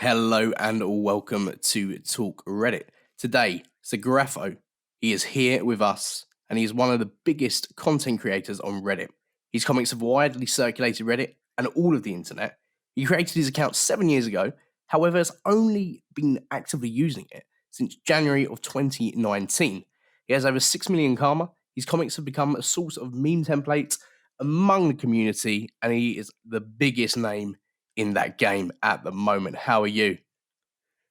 Hello and welcome to TalkReddit. Today, SrGrafo, he is here with us and he is one of the biggest content creators on Reddit. His comics have widely circulated Reddit and all of the internet. He created his account 7 years ago, however, has only been actively using it since January of 2019. He has over 6 million karma. His comics have become a source of meme templates among the community, and he is the biggest name in that game at the moment. How are you?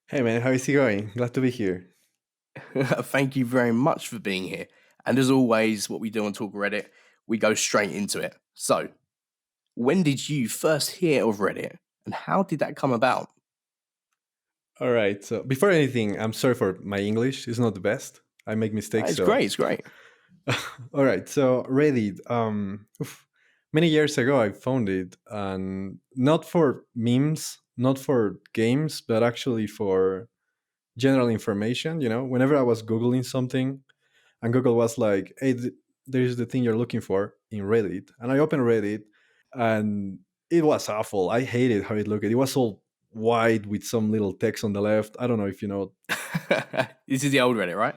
Hey man, how is it going? Glad to be here. Thank you very much for being here. And as always, what we do on TalkReddit, we go straight into it. So, when did you first hear of Reddit and how did that come about? All right, so before anything, I'm sorry for my English. It's not the best. I make mistakes. It's great, it's great. All right, so Reddit. Many years ago, I found it, and not for memes, not for games, but actually for general information. You know, whenever I was googling something, and Google was like, "Hey, there's the thing you're looking for in Reddit," and I opened Reddit, and it was awful. I hated how it looked. It was all white with some little text on the left. I don't know if you know. This is the old Reddit, right?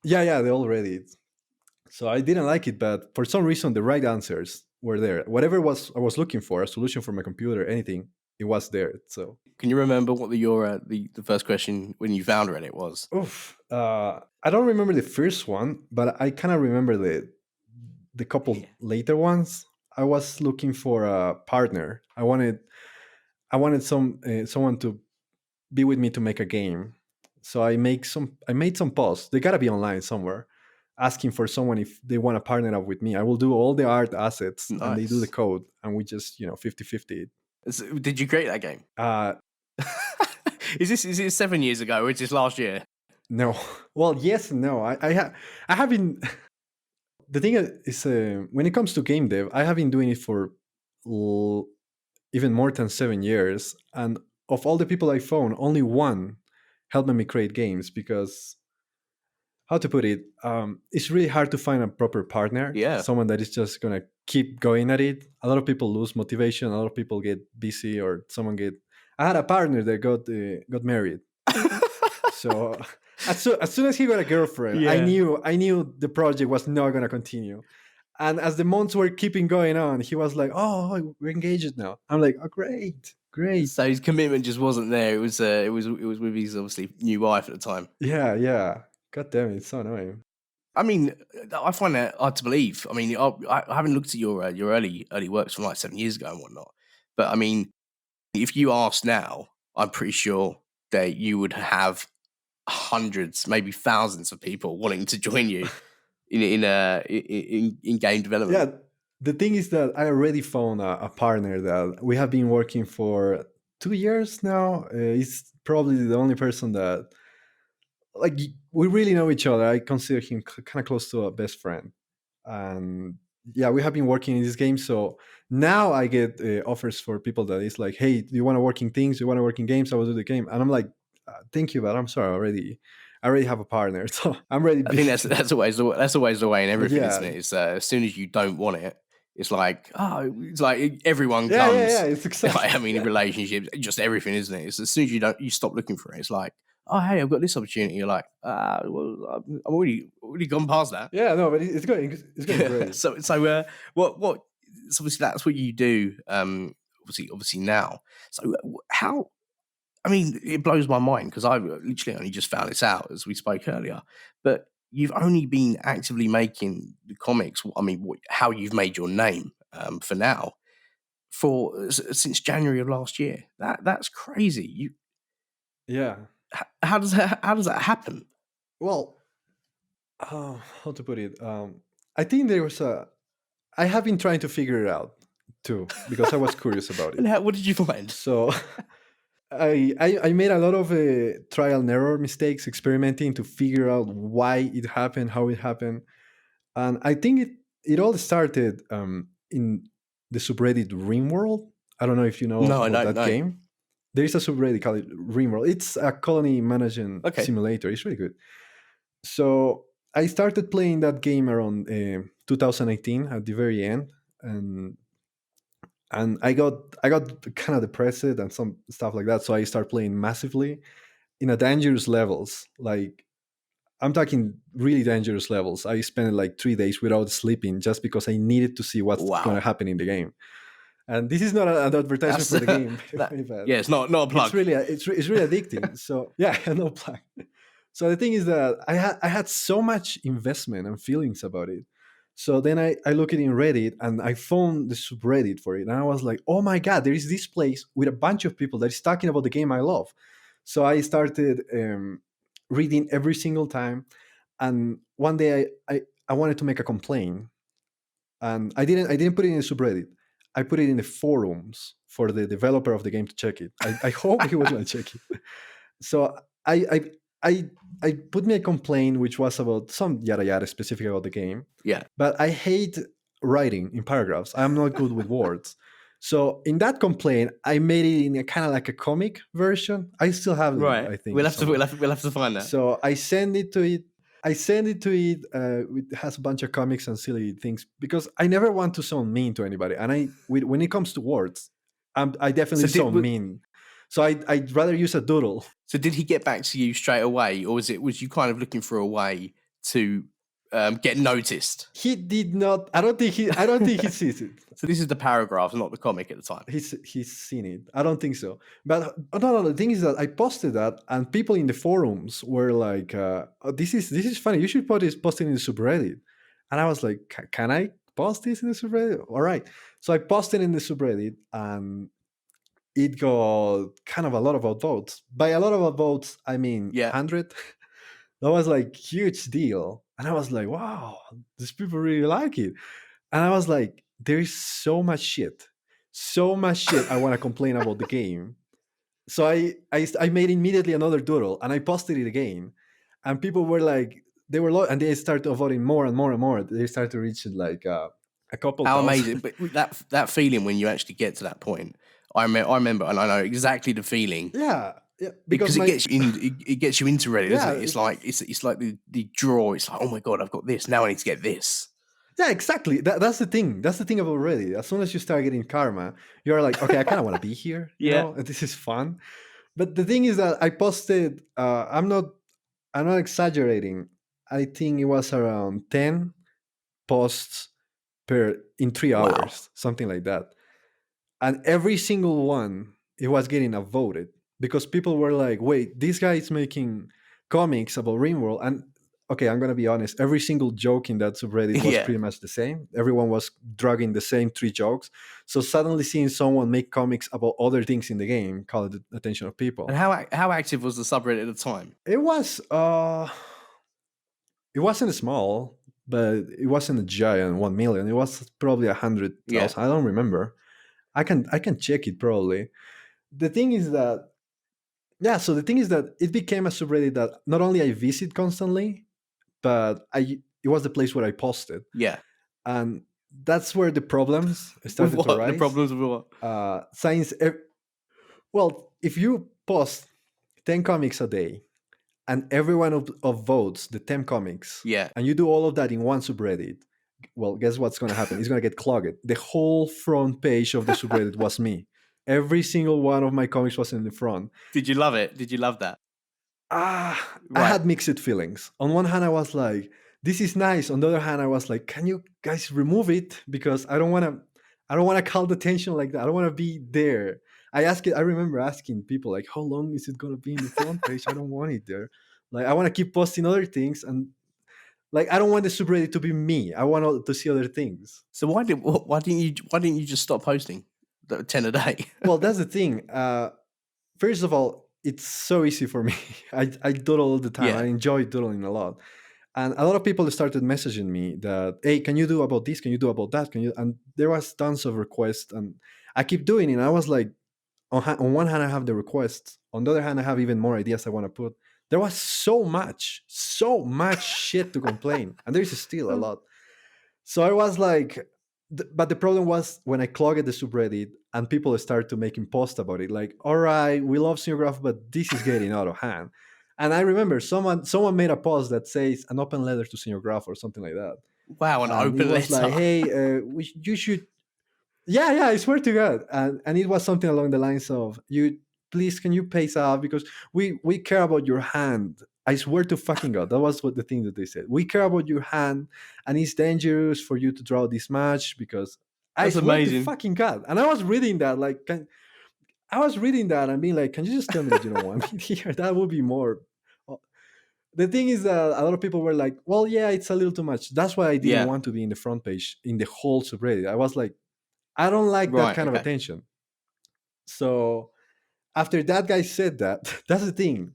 Yeah, the old Reddit. So I didn't like it, but for some reason the right answers were there. Whatever was I was looking for, a solution for my computer, anything, it was there. So Can you remember what the first question when you found Reddit was? I don't remember the first one, but I kind of remember the couple later ones. I was looking for a partner. I wanted someone to be with me to make a game. So I made some posts. They gotta be online somewhere, asking for someone if they want to partner up with me. I will do all the art assets and they do the Nice. code, and we just 50-50. So, did you create that game? Uh Is it 7 years ago or is this last year? no. Well, yes and no. I have been the thing is when it comes to game dev, I have been doing it for l- even more than 7 years, and of all the people I found, only one helped me create games because how to put it, it's really hard to find a proper partner, Yeah. someone that is just gonna keep going at it. A lot of people lose motivation, a lot of people get busy, or someone get I had a partner that got married. So as soon as he got a girlfriend, i Yeah. knew i knew the project was not going to continue. And as the months were keeping going on, he was like, "Oh, we're engaged now." I'm like, "Oh, great." So his commitment just wasn't there. It was with his obviously new wife at the time. Yeah. God damn it, it's so annoying. I mean, I find that hard to believe. I mean, I haven't looked at your early works from like 7 years ago and whatnot. But I mean, if you ask now, I'm pretty sure that you would have hundreds, maybe thousands of people wanting to join you in game development. Yeah, the thing is that I already found a partner that we have been working for 2 years now. He's probably the only person that, like, we really know each other. I consider him kind of close to a best friend, and yeah, we have been working in this game. So now I get offers for people that is like, "Hey, do you want to work in things? Do you want to work in games? I will do the game." And I'm like, "Thank you, but I'm sorry, I already have a partner, so I'm ready." I think that's always the way in everything, isn't Yeah, it? It's as soon as you don't want it, it's like everyone yeah. comes. It's Like, exactly I mean, in relationships, just everything, isn't it? It's as soon as you stop looking for it, it's like, oh hey, I've got this opportunity. You're like, well, I'm already gone past that. yeah. No, but it's going great. What? So obviously that's what you do. Obviously now. So how? I mean, it blows my mind because I literally only just found this out as we spoke earlier. But you've only been actively making the comics. I mean, how you've made your name for now since January of last year. That's crazy. Yeah. How does that happen? Well, how to put it? I think there was a. I have been trying to figure it out too because I was curious about it. And what did you find? So I made a lot of trial and error mistakes, experimenting to figure out why it happened, how it happened, and I think it all started in the subreddit Rimworld. I don't know if you know No, I about don't that know. game. There is a subreddit called Rimworld. It's a colony management Okay. simulator. It's really good. So I started playing that game around 2018 at the very end, and and I got kind of depressed and some stuff like that. So I start playing massively in a dangerous levels. Like I'm talking really dangerous levels. I spent like 3 days without sleeping just because I needed to see what's going to Wow. happen in the game. And this is not an advertisement That's for the game, that. but Yeah, it's not a it's plug. really it's really addicting. So yeah, no plug. So the thing is that I had so much investment and feelings about it. So then I look it in Reddit and I found the subreddit for it, and I was like, oh my god, there is this place with a bunch of people that is talking about the game I love. So I started reading every single time, and one day I wanted to make a complaint, and I didn't put it in the subreddit. I put it in the forums for the developer of the game to check it. I hope he was going to check it. So I I I I put me a complaint which was about some yada yada specific about the game, Yeah. but I hate writing in paragraphs. I'm not good with words. So in that complaint, I made it in a kind of like a comic version. I still have it, Right. I We'll think, have to somewhere. we'll have to find that. So I send it to it. I send it to it. It has a bunch of comics and silly things because I never want to sound mean to anybody. And when it comes to words, I definitely So sound mean. So I'd rather use a doodle. did he get back to you straight away, or was you kind of looking for a way to get noticed? He did not. I don't think he sees it. So this is the paragraph, not the comic at the time. He's seen it. I don't think so. But no. The thing is that I posted that, and people in the forums were like, oh, "This is funny. You should post it in the subreddit." And I was like, "Can I post this in the subreddit?" All right. So I posted in the subreddit, and it got kind of a lot of votes. By a lot of votes, I mean Yeah. 100. That was like huge deal, and I was like, "Wow, these people really like it." And I was like, there is so much shit I want to complain about the game. So I made immediately another doodle and I posted it again, and people were like, and they started voting more and more and more. They started reaching like a couple How amazing! thousand. But with that feeling when you actually get to that point, I remember, and I know exactly the feeling Yeah, because because my it gets you into Reddit, doesn't yeah, it? It's like the draw. It's like, oh my god, I've got this now. I need to get this. yeah, exactly. That's the thing. That's the thing about Reddit. As soon as you start getting karma, you're like, okay, I kind of want to be here, Yeah. and this is fun. But the thing is that I posted. I'm not exaggerating. I think it was around 10 posts per in three Wow. hours, something like that. And every single one, it was getting voted because people were like, "Wait, this guy is making comics about Rimworld." And okay, I'm gonna be honest. Every single joke in that subreddit was Yeah. pretty much the same. Everyone was dragging the same three jokes. So suddenly seeing someone make comics about other things in the game caught the attention of And people. how active was the subreddit at the time? It wasn't small, but it wasn't a giant 1 million. It was probably a hundred Yeah. thousand. I don't remember. I can check it probably. The thing is that yeah. So the thing is that it became a subreddit that not only I visit constantly, but it was the place where I posted, Yeah. and that's where the problems With started to what? The rise. problems with what? Since well, if you post 10 comics a day and everyone of votes the 10 comics Yeah. and you do all of that in one subreddit, well, guess what's going to happen? It's going to get clogged. The whole front page of the subreddit was me. Every single one of my comics was in the front. Did you love it? Did you love that? I Right. had mixed feelings. On one hand, I was like, this is nice. On the other hand, I was like, can you guys remove it? Because I don't want to call the attention like that. I don't want to be there. I remember asking people like, how long is it gonna be in the front page? I don't want it there. Like I want to keep posting other things, and like I don't want the subreddit to be me. I want to see other things. So why didn't you just stop posting the 10 a day? Well, that's the thing. First of all, it's so easy for me. I doodle all the time. I Yeah. enjoy doodling a lot. And a lot of people started messaging me that, hey, can you do about this? Can you do about that? Can you? And there was tons of requests, and I keep doing it. And I was like, on one hand, I have the requests. On the other hand, I have even more ideas I want to put. There was so much shit to complain, and there is still a lot. So I was like, but the problem was when I clogged the subreddit and people started to making posts about it, like, all right, we love SrGrafo, but this is getting out of hand. And I remember someone made a post that says an open letter to SrGrafo or something like that, Wow, an and it open was like, letter. hey, you should Yeah, I swear to God, and it was something along the lines of, "You please, can you pace up because we care about your hand." I swear to fucking God, that was what the thing that they said. We care about your hand, and it's dangerous for you to draw this match because I That's swear to amazing. fucking God. And I was reading that like, I was reading that and being like, "Can you just tell me that you don't want me here? That would be more." The thing is that a lot of people were like, "Well, yeah, it's a little too much." That's why I didn't Yeah. want to be in the front page in the whole subreddit. I was like, I don't like that Right. kind of Okay. attention. So after that guy said that, that's the thing.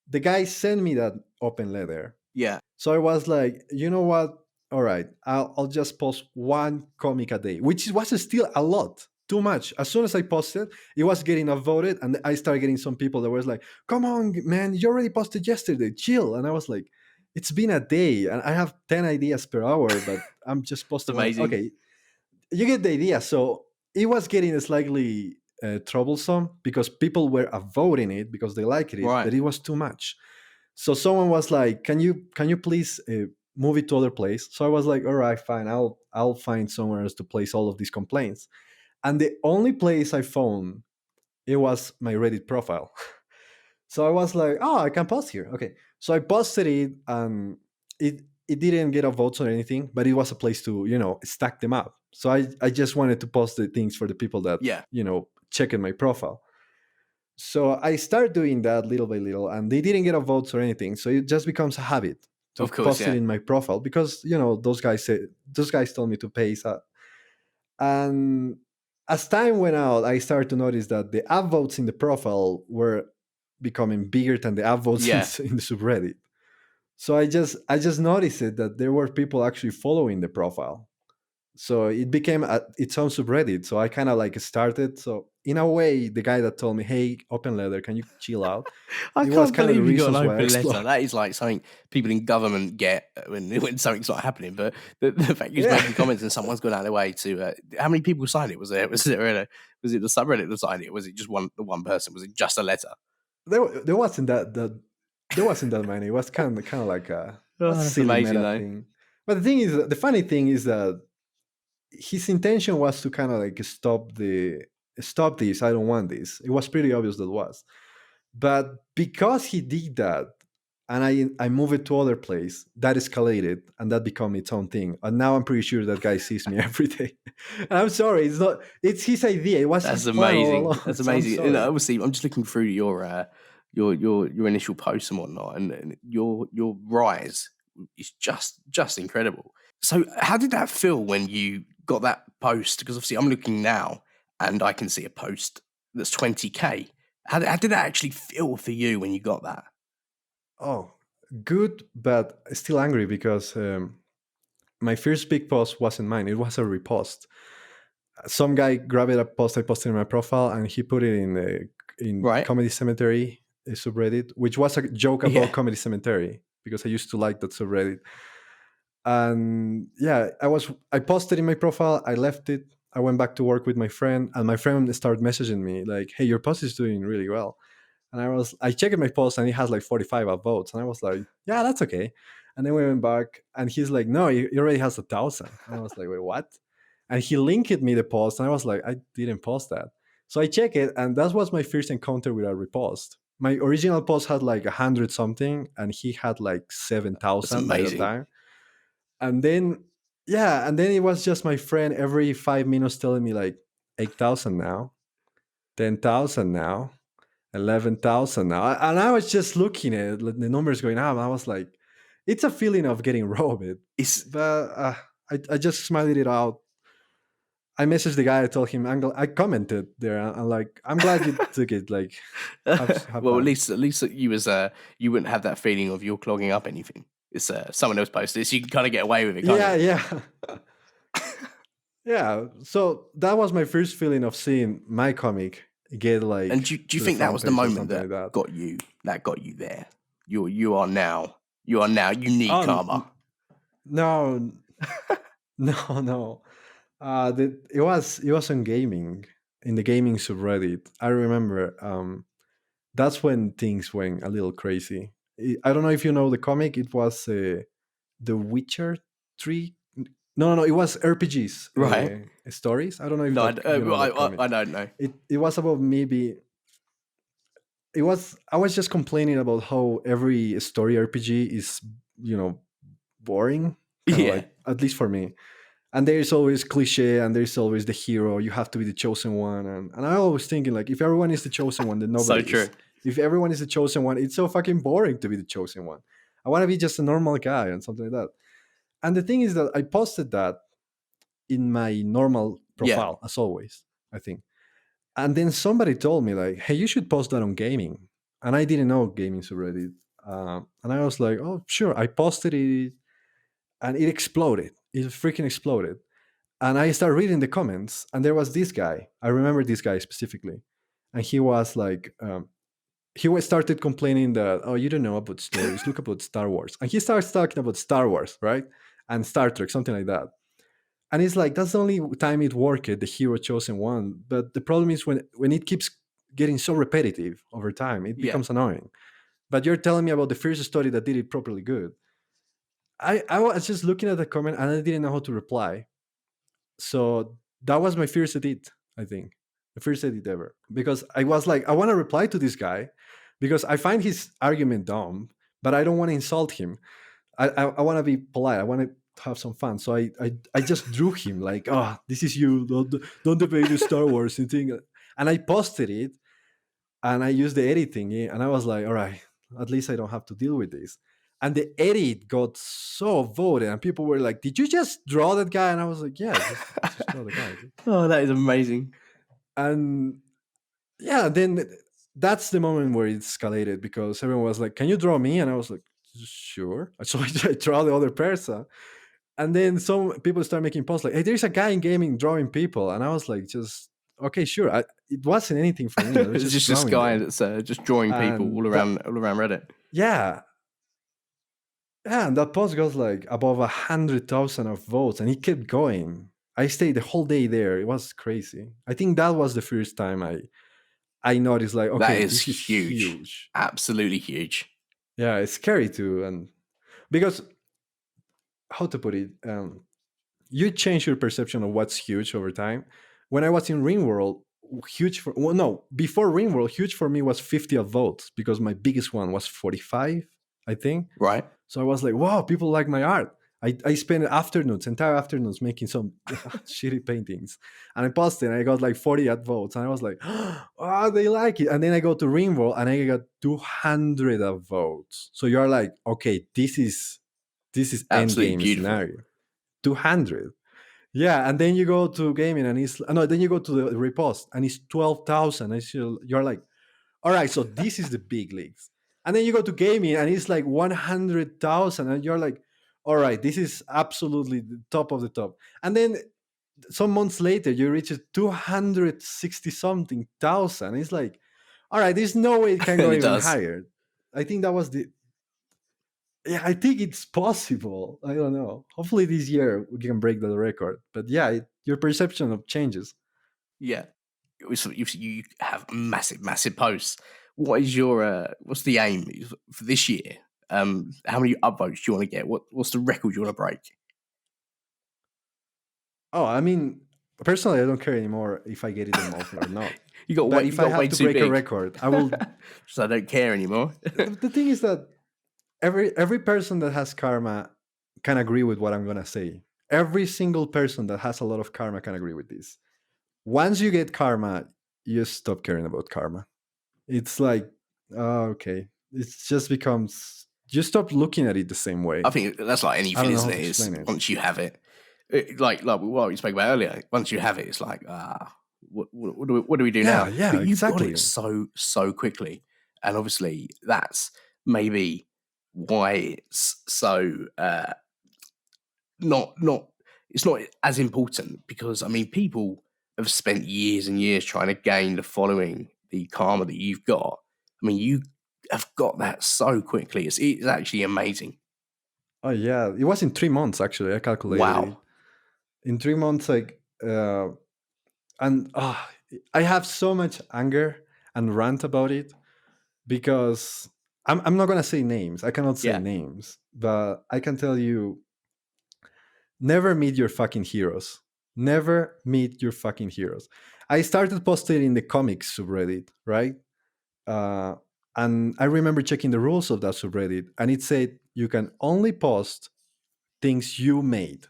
The guy sent me that open letter. Yeah. So I was like, you know what? All right, I'll just post one comic a day, which was still a lot, too much. As soon as I posted, it was getting upvoted, and I started getting some people that was like, "Come on, man, you already posted yesterday. Chill." And I was like, "It's been a day, and I have 10 ideas per hour, but I'm just It's posting one." amazing. Okay, you get the idea. So it was getting slightly troublesome because people were voting it because they liked it, Right. but it was too much. So someone was like, can you please move it to other place?" So I was like, "All right, fine, I'll find somewhere else to place all of these complaints." And the only place I found, it was my Reddit profile. So I was like, "Oh, I can post here." Okay. So I posted it, and it didn't get a vote or anything, but it was a place to, stack them up. So I just wanted to post the things for the people that, Yeah. check my profile. So I started doing that little by little, and they didn't get a votes or anything. So it just becomes a habit to Of course. post it Yeah. in my profile because those guys told me to pay. So, and as time went out, I started to notice that the upvotes in the profile were becoming bigger than the upvotes Yeah. in the subreddit. So I just noticed it that there were people actually following the profile. So it became its own subreddit. So I kind of like started. So in a way, the guy that told me, "Hey, open leather, can you chill out?" I It was can't kind of the believe you got an reasons why I open letter. explored. That is like something people in government get when something's not happening. But the fact you're Yeah, making comments and someone's gone out of their way to. How many people signed it? Was it the subreddit that signed it? Or was it just one person? Was it just a letter? there wasn't there wasn't that many. It was kind of like a Oh, that's silly amazing meta though. thing. But the funny thing is that his intention was to kind of like stop this. I don't want this. It was pretty obvious that it was. But because he did that, and I moved it to other place, that escalated and that became its own thing. And now I'm pretty sure that guy sees me every day. And I'm sorry, it's his idea. It was That's his plan all amazing. along. That's So I'm amazing. And sorry. obviously, I'm just looking through your initial posts and whatnot, and your rise is just incredible. So, how did that feel when you got that post? Because obviously, I'm looking now, and I can see a post that's 20K. How did that actually feel for you when you got that? Oh, good, but still angry because my first big post wasn't mine. It was a repost. Some guy grabbed a post I posted in my profile and he put it in Right? Comedy Cemetery subreddit, which was a joke Yeah. about Comedy Cemetery because I used to like that subreddit. And yeah, I posted in my profile, I left it, I went back to work with my friend, and my friend started messaging me like, "Hey, your post is doing really well." And I checked my post and it has like 45 upvotes, and I was like, "Yeah, that's okay." And then we went back and he's like, "No, it already has 1,000." And I was like, "Wait, what?" And he linked me the post, and I was like, "I didn't post that." So I check it, and that was my first encounter with a repost. My original post had like 100 something, and he had like That's 7,000 by the amazing. time. And then, yeah, and then it was just my friend every 5 minutes telling me like 8,000 now, 10,000 now, 11,000 now. And I was just looking at it, like, the numbers going up. And I was like, it's a feeling of getting robbed. It's But I just smiled it out. I messaged the guy. I told him, I commented there. I'm like, "I'm glad you took it. Like, have well, fun." at least you was you wouldn't have that feeling of you're clogging up anything. It's someone else posted it, so you can kind of get away with it, can't Yeah, you? yeah. Yeah. So that was my first feeling of seeing my comic get And like do you to the think that front was the page or moment something that like that. got you there? You are now you need Oh karma. no, no, no. It was on gaming, in the gaming subreddit. I remember that's when things went a little crazy. I don't know if you know the comic. It was the Witcher 3. No, it was RPGs, Right. stories. I don't know if No, that you know that I comic. don't know. It was about maybe it was I was just complaining about how every story RPG is, you know, boring, kind of Yeah. like, at least for me. And there's always cliche, and there's always the hero. You have to be the chosen one, and I always thinking like, if everyone is the chosen one, then So nobody is. true. If everyone is the chosen one, it's so fucking boring to be the chosen one. I want to be just a normal guy and something like that. And the thing is that I posted that in my normal Yeah. profile as always, I think. And then somebody told me like, "Hey, you should post that on gaming." And I didn't know gaming subreddit. And I was like, "Oh, sure." I posted it, and it exploded. It freaking exploded. And I started reading the comments, and there was this guy. I remember this guy specifically, and he was like, he was started complaining that, "Oh, you don't know about stories. Look about Star Wars." And he starts talking about Star Wars, right, and Star Trek, something like that. And it's like, that's the only time it worked, the hero chosen one. But the problem is when it keeps getting so repetitive over time, it Yeah. becomes annoying. But you're telling me about the first story that did it properly good. I was just looking at the comment, and I didn't know how to reply. So that was my first edit, I think. The first edit ever. Because I was like, I want to reply to this guy because I find his argument dumb, but I don't want to insult him. I want to be polite. I want to have some fun. So I just drew him like, "Oh, this is you. Don't debate the Star Wars and thing." And I posted it, and I used the editing, and I was like, "All right, at least I don't have to deal with this." And the edit got so voted, and people were like, "Did you just draw that guy?" And I was like, "Yeah, just draw the guy." Oh, that is amazing. And yeah, then that's the moment where it escalated, because everyone was like, "Can you draw me?" And I was like, "Sure." So I draw the other person. And then some people start making posts like, "Hey, there's a guy in gaming drawing people," and I was like, "Just okay, sure." It wasn't anything for me. I was It's just just this drawing guy them, that's just drawing people and that all around Reddit. yeah, yeah, and that post got like above 100,000 of votes, and it kept going. I stayed the whole day there. It was crazy. I think that was the first time I noticed like, That okay, is this is huge. huge. Absolutely huge. Yeah, it's scary too, and because how to put it, you change your perception of what's huge over time. When I was in Ringworld, huge for well, no, before Ringworld, huge for me was 50 of votes because my biggest one was 45, I think. Right? So I was like, wow, people like my art. I spent afternoons, entire afternoons, making some shitty paintings, and I posted, and I got like 40 ad votes, and I was like, oh, they like it. And then I go to Ringworld, and I got 200 of votes. So you're like, okay, this is end Absolutely game beautiful. scenario. 200. Yeah, and then you go to gaming, and it's no. Then you go to the repost, and it's 12,000. And you're like, all right, so this is the big leagues. And then you go to gaming, and it's like 100,000, and you're like, all right, this is absolutely the top of the top. And then some months later, you reach 260 something thousand. It's like, all right, there's no way it can go It even does. higher. I think that was the. Yeah, I think it's possible. I don't know. Hopefully this year we can break the record. But yeah, your perception of changes. Yeah. You have massive, massive posts. What is your what's the aim for this year? How many upvotes do you want to get? What's the record you want to break? Oh, I mean, personally, I don't care anymore if I get it them off or not. But You if I got way have to too break a big. record, I will. So I don't care anymore. The thing is that every person that has karma can agree with what I'm gonna say. Every single person that has a lot of karma can agree with this. Once you get karma, you stop caring about karma. It's like, okay, it just becomes, you stop looking at it the same I way. think that's like I anything, don't know isn't how it? to It's explain it. once you have it, like what we spoke about earlier. Once you have it, it's like what do we do Yeah, now? yeah, But you got it exactly. so quickly, and obviously that's maybe why it's so not it's not as important because I mean people have spent years and years trying to gain the following, the karma that you've got. I mean you have got that so quickly. It's actually amazing. Oh yeah, it was in 3 months actually. I calculated it Wow. in 3 months. Like, and I have so much anger and rant about it because I'm not gonna say names. I cannot say Yeah. names, but I can tell you never meet your fucking heroes. Never meet your fucking heroes. I started posting in the comics subreddit, right? Uh, and I remember checking the rules of that subreddit, and it said you can only post things you made.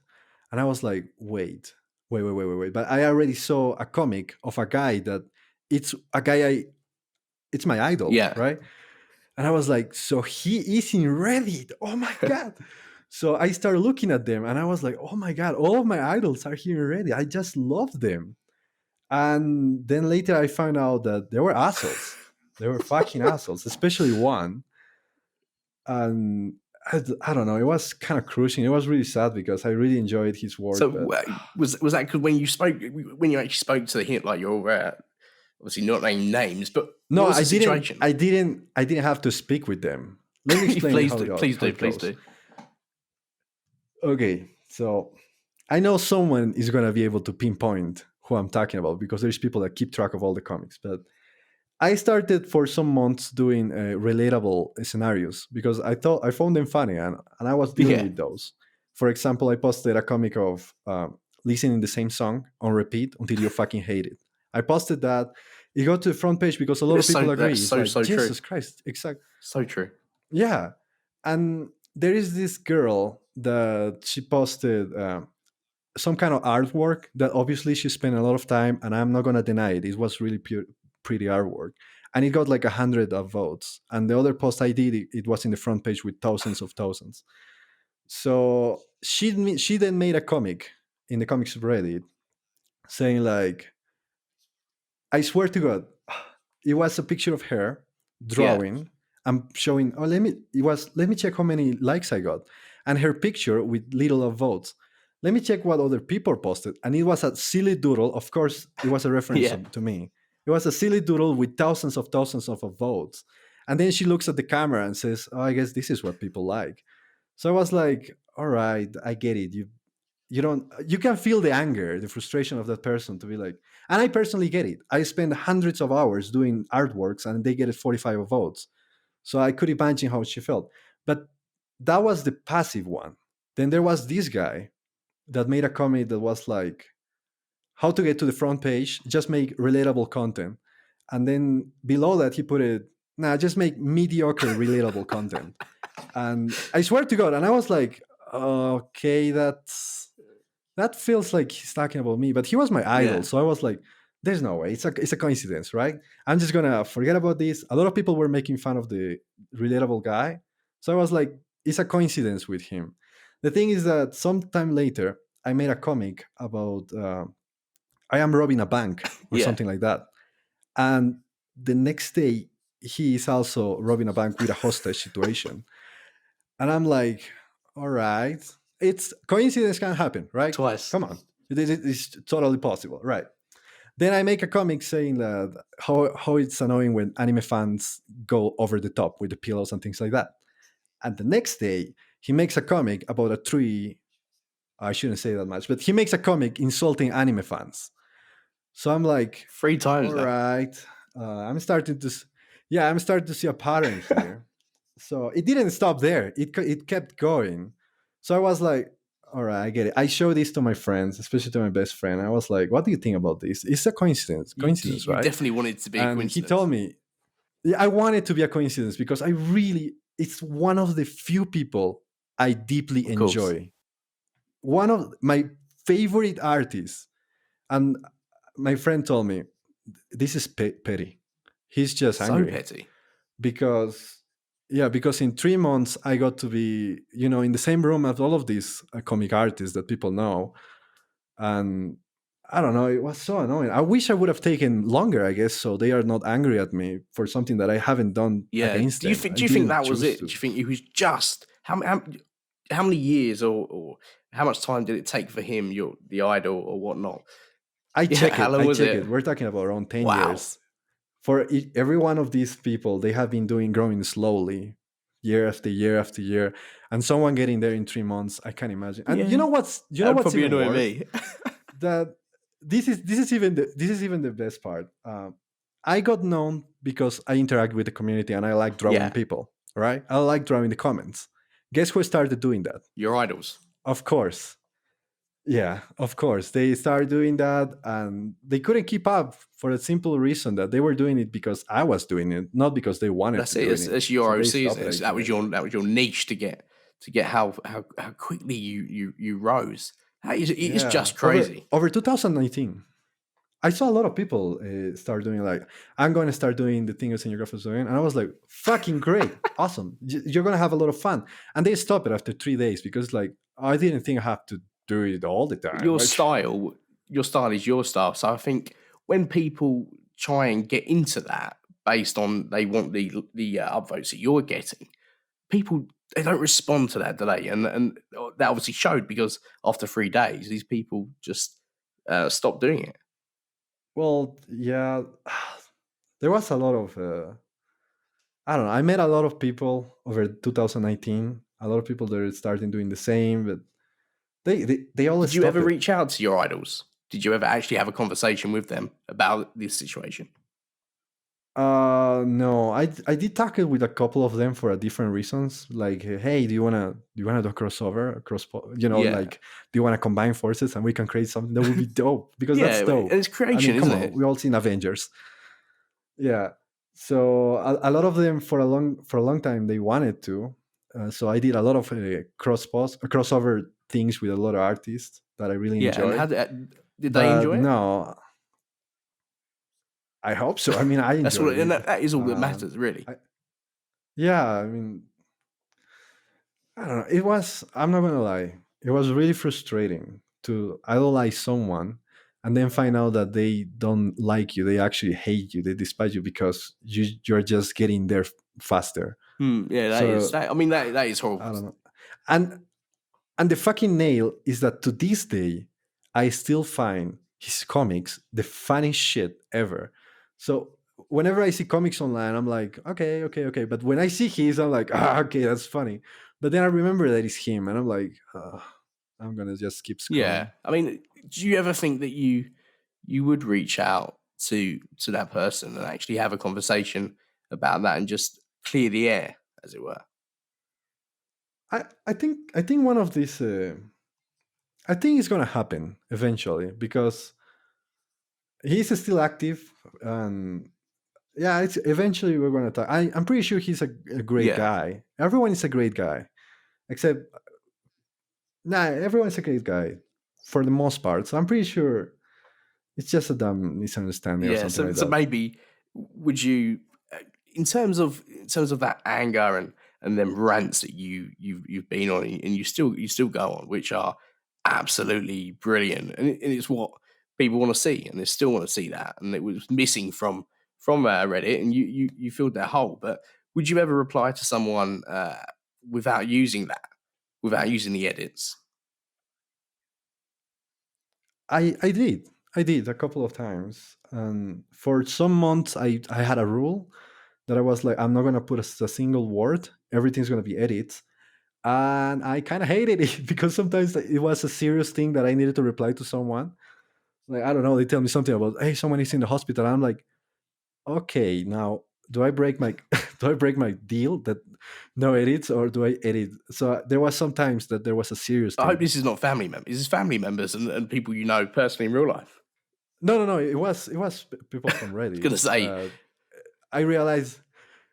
And I was like, wait. But I already saw a comic of a guy that it's a guy it's my idol, Yeah. right? And I was like, so he is in Reddit. Oh my God. So I started looking at them and I was like, oh my God, all of my idols are here in Reddit. I just love them. And then later I found out that they were assholes. They were fucking assholes, especially one. And I don't know, it was kind of crushing. It was really sad because I really enjoyed his work. So But was that because when you actually spoke to him, like you're obviously not naming names, but no, what was I the didn't. situation? I didn't have to speak with them. Let me explain Please do, please how do, it please goes. do. Okay, so I know someone is gonna be able to pinpoint who I'm talking about because there's people that keep track of all the comics. But I started for some months doing relatable scenarios because I found them funny and I was dealing Yeah, with those. For example, I posted a comic of listening the same song on repeat until you fucking hate it. I posted that. It got to the front page because a lot of people that's agree. It's like, so true, Jesus Christ, exact. so true. Yeah. And there is this girl that she posted some kind of artwork that obviously she spent a lot of time, and I'm not going to deny it. It was really pretty artwork. And it got like 100 of votes. And the other post I did, it was in the front page with thousands of thousands. So she then made a comic in the comics Reddit saying like, I swear to God, it was a picture of her Yeah, drawing. I'm showing. Oh, let me check how many likes I got, and her picture with little of votes. Let me check what other people posted, and it was a silly doodle. Of course, it was a reference yeah, to me. It was a silly doodle with thousands of votes, and then she looks at the camera and says, "Oh, I guess this is what people like." So I was like, "All right, I get it. You don't you can feel the anger, the frustration of that person to be like, and I personally get it. I spend hundreds of hours doing artworks and they get it 45 votes, so I could imagine how she felt. But that was the passive one. Then there was this guy that made a comment that was like, how to get to the front page, just make relatable content. And then below that he put it, nah, just make mediocre relatable content. And I swear to God, and I was like, okay, that feels like he's talking about me, but he was my idol. yeah. So I was like, there's no way. It's a coincidence, right? I'm just gonna forget about this. A lot of people were making fun of the relatable guy. So I was like, it's a coincidence with him. The thing is that sometime later, I made a comic about I am robbing a bank or Yeah, something like that. And the next day, he is also robbing a bank with a hostage situation. And I'm like, all right, it's coincidence can happen, right? twice. Come on, it's totally possible, right? Then I make a comic saying that how it's annoying when anime fans go over the top with the pillows and things like that. And the next day, he makes a comic about a tree. I shouldn't say that much, but he makes a comic insulting anime fans. So I'm like, Three times all now. right, I'm starting to, yeah, I'm starting to see a pattern here. So it didn't stop there. It kept going. So I was like, all right, I get it. I showed this to my friends, especially to my best friend. I was like, what do you think about this? It's a coincidence, You right? definitely wanted it to be a And he coincidence. told me, yeah, I want it to be a coincidence because it's one of the few people I deeply Of course, enjoy. One of my favorite artists. And my friend told me, this is petty. He's just so angry petty. because yeah, because in 3 months I got to be in the same room as all of these comic artists that people know. And I don't know, it was so annoying. I wish I would have taken longer, I guess, so they are not angry at me for something that I haven't done Yeah. against them. I Do you think didn't that was choose it? Do to. you think it was just how many years or how much time did it take for him, the idol or whatnot? Yeah, how long I was check it? it. We're talking about around 10 Wow. years. For every one of these people, they have been growing slowly, year after year after year, and someone getting there in 3 months, I can't imagine. And Yeah, you that know would what's probably even annoy worse? me. That this is even the best part. I got known because I interact with the community and I like drawing Yeah, people, right? I like drawing the comments. Guess who started doing that? your idols. Of course, Yeah, of course. They started doing that and they couldn't keep up for a simple reason that they were doing it because I was doing it, not because they wanted That's to it. doing it. It's your So they OC, stopped isn't it? it That was eventually. your niche to get how quickly you rose. It's Yeah, just over crazy. over 2019. I saw a lot of people start doing like, I'm going to start doing the thing SrGrafo is doing, and I was like, fucking great, awesome. You're going to have a lot of fun. And they stopped it after 3 days because like I didn't think I have to do it all the time. Your Like, style, your style is your style. So I think when people try and get into that based on they want the upvotes that you're getting, people they don't respond to that, do they? And that obviously showed because after 3 days, these people just stopped doing it. well, yeah, there was a lot of I don't know. I met a lot of people over 2019. A lot of people that are starting doing the same, but they always Did you stop ever it. reach out to your idols? Did you ever actually have a conversation with them about this situation? No, I did talk it with a couple of them for a different reasons. Like, hey, do you wanna do a crossover, Yeah, like, do you wanna combine forces and we can create something that would be dope? Because yeah, that's and dope. it's I mean, creation, come isn't on, it? we all seen Avengers. Yeah. So a lot of them for a long time they wanted to. So I did a lot of crossover things with a lot of artists that I really Yeah, and how enjoy. did they But enjoy it? no, I hope so. I mean, I That's what, enjoyed and it. that is all that Uh, matters, really. I, yeah, I mean, I don't know. It was. I'm not gonna lie. It was really frustrating to idolize someone and then find out that they don't like you. They actually hate you. They despise you because you're just getting there faster. Yeah, that is So that. I mean, that is I horrible. don't know. And and the fucking nail is that to this day, I still find his comics the funniest shit ever. So whenever I see comics online, I'm like, okay, okay, okay. But when I see his, I'm like, okay, that's funny. But then I remember that it's him, and I'm like, I'm gonna just keep Yeah, scrolling. I mean, do you ever think that you would reach out to that person and actually have a conversation about that and just clear the air, as it were? I think one of these. I think it's gonna happen eventually because he's still active, and yeah, it's eventually we're gonna talk. I'm pretty sure he's a great Yeah, guy. Everyone is a great guy, except nah, everyone's a great guy for the most part. So I'm pretty sure it's just a dumb misunderstanding or yeah. something So like so that. maybe would you, in terms of that anger and them rants that you've been on and you still go on, which are absolutely brilliant, and it's what people want to see, and they still want to see that, and it was missing from Reddit, and you filled that hole. But would you ever reply to someone without using that, without using the edits? I did a couple of times, and for some months I had a rule that I was like, I'm not gonna put a single word. Everything's gonna be edits. And I kind of hated it because sometimes it was a serious thing that I needed to reply to someone. Like, I don't know, they tell me something about, hey, someone is in the hospital. I'm like, okay, now do I break my do I break my deal that no edits, or do I edit? So there was sometimes that there was a serious I hope thing. this is not family members. This is family members and people you know personally in real life. No, no, no. It was people from I was Reddit. gonna say, I realized,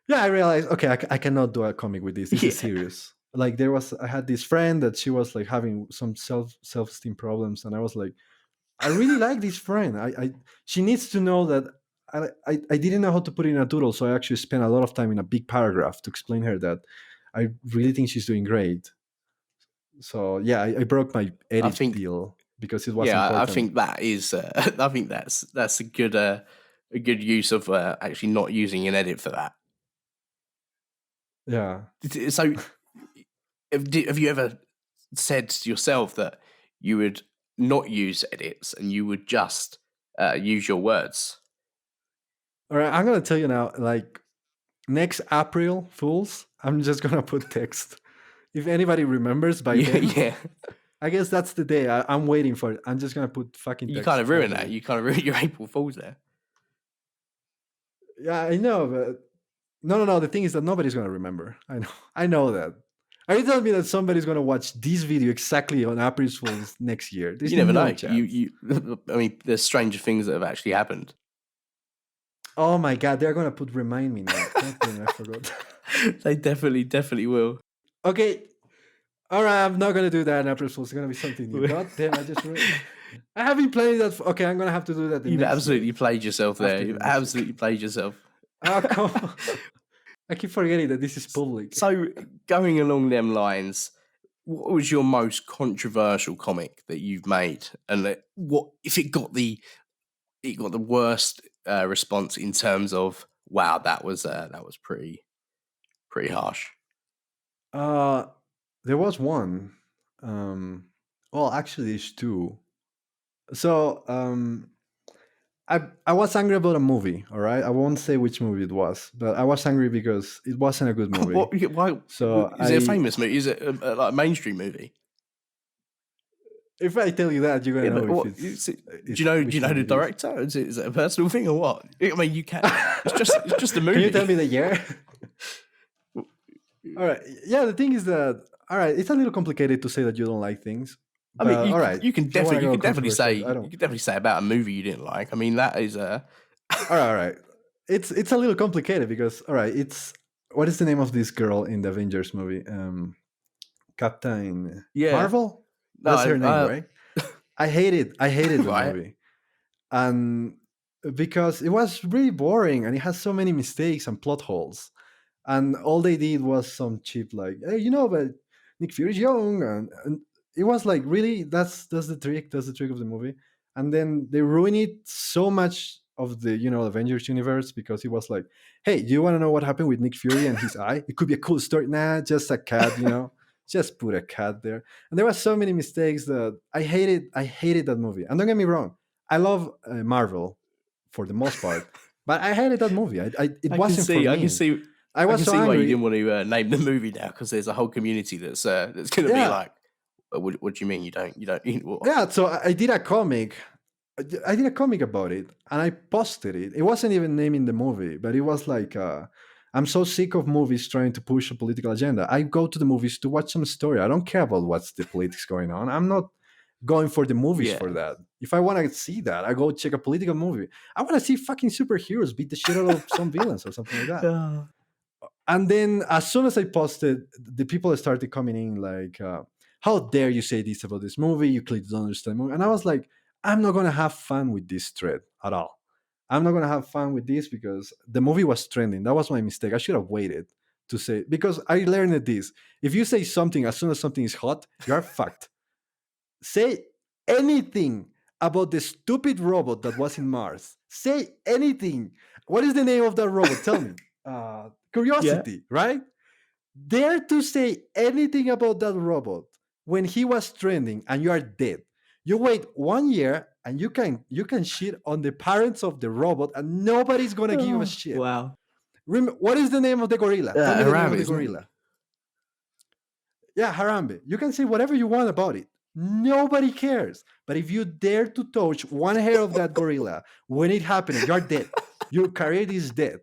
yeah, I realized, okay, I cannot do a comic with this. This is yeah. serious. Like I had this friend that she was like having some self esteem problems, and I was like, I really like this friend. She needs to know that I didn't know how to put it in a doodle, so I actually spent a lot of time in a big paragraph to explain her that I really think she's doing great. So yeah, I broke my I edit think deal because it was Yeah, I important. think that is. I think that's a good use of actually not using an edit for that. Yeah, So, have you ever said to yourself that you would not use edits and you would just use your words? all right. I'm gonna tell you now. Like, next April Fools, I'm just gonna put text. If anybody remembers by Yeah, then, yeah. I guess that's the day. I'm waiting for it. I'm just gonna put fucking You kind text of all ruin the that. way. You kind of ruin your April Fools there. Yeah, I know, but no, no, no. The thing is that nobody's gonna remember. I know, I know that. Are you telling me that somebody's going to watch this video exactly on April Fool's next year? There's You never no know. chance. I mean, there's stranger things that have actually happened. Oh my god, they're going to put remind me now. God damn, I forgot. They definitely will. Okay, all right, I'm not going to do that in April Fool's. It's going to be something new. God damn, I have been playing that. Okay, I'm going to have to do that the You've next absolutely day played yourself there. after the You've music. absolutely played yourself. Oh, come on. I keep forgetting that this is public. So, going along them lines, what was your most controversial comic that you've made, and what if it got the worst response in terms of wow, that was pretty harsh. Uh, there was one. Well, actually, there's two. So, I was angry about a movie. All right, I won't say which movie it was, but I was angry because it wasn't a good movie. What? Why? So Is it a famous movie? Is it like a mainstream movie? if I tell you that, you're gonna Yeah, know but if what? it's Do you know? Do you which know one the it is. director? Is it a personal thing or what? I mean, you can. It's just a Can you tell movie. me the year? All right. Yeah, the thing is that all right, it's a little complicated to say that you don't like things, I mean, but all right, you if you want to you go can definitely say controversial, I don't. about a movie you didn't like. I mean, that is All right, all right. It's a little complicated because all right, it's what is the name of this girl in the Avengers movie? Captain yeah. Marvel. That's No, her name, right? I hated the right. movie, and because it was really boring and it has so many mistakes and plot holes, and all they did was some cheap like, hey, but Nick Fury's young, and it was like really that's the trick of the movie, and then they ruin it so much of the Avengers universe because it was like, hey, do you want to know what happened with Nick Fury and his eye? It could be a cool story. Nah, just a cat, just put a cat there. And there were so many mistakes that I hated that movie. And don't get me wrong, I love Marvel for the most part, but I hated that movie. It wasn't for I can me. see, I I was can so see why you didn't angry. want to name the movie now because there's a whole community that's going to be Yeah, like, what do you mean you don't what? yeah. So I did a comic. I did a comic about it, and I posted it. It wasn't even naming the movie, but it was like, I'm so sick of movies trying to push a political agenda. I go to the movies to watch some story. I don't care about what's the politics going on. I'm not going for the movies Yeah. for that. If I want to see that, I go check a political movie. I want to see fucking superheroes beat the shit out of some villains or something like that. Ah. And then as soon as I posted, the people started coming in like, how dare you say this about this movie? You clearly don't understand the movie. And I was like, I'm not going to have fun with this thread at all. I'm not going to have fun with this because the movie was trending. That was my mistake. I should have waited to say, because I learned this. If you say something as soon as something is hot, you're fucked. Say anything about the stupid robot that was in Mars. Say anything. What is the name of that robot? Tell me. Yeah. Curiosity, right? Dare to say anything about that robot when he was trending and you are dead. You wait 1 year and you can shit on the parents of the robot and nobody's gonna give a shit. Wow. What is the name of the gorilla? Tell me the name Harambe, of the isn't it? gorilla. Yeah, Harambe. You can say whatever you want about it. Nobody cares. But if you dare to touch one hair of that gorilla when it happened, you're dead. Your career is dead.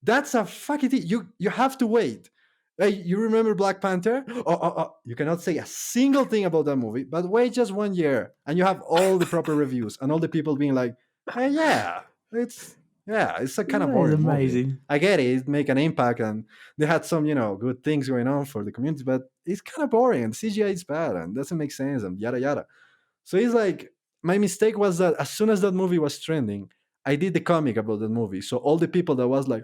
That's a fucking thing. You have to wait. Hey, you remember Black Panther? You cannot say a single thing about that movie, but wait just 1 year, and you have all the proper reviews and all the people being like, hey, it's it's a kind of That is boring movie. amazing. I get it, it make an impact, and they had some good things going on for the community, but it's kind of boring, and CGI is bad and doesn't make sense, and yada yada. So it's like my mistake was that as soon as that movie was trending, I did the comic about that movie. So all the people that was like,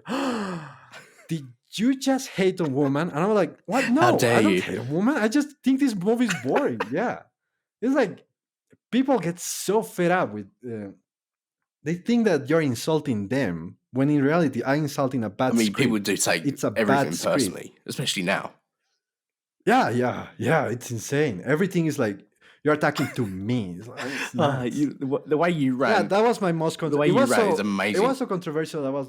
did you just hate a woman? And I'm like, what? How No, dare I don't you? hate a woman. I just think this movie is boring. Yeah. It's like people get so fed up with, they think that you're insulting them when in reality, I'm insulting a I bad mean, people script. do take It's a bad everything script. personally, especially now. Yeah. It's insane. Everything is like, you're attacking to me. It's nuts. The way you Yeah, rant, that was my most the way it you was rant is so amazing. controversial. That was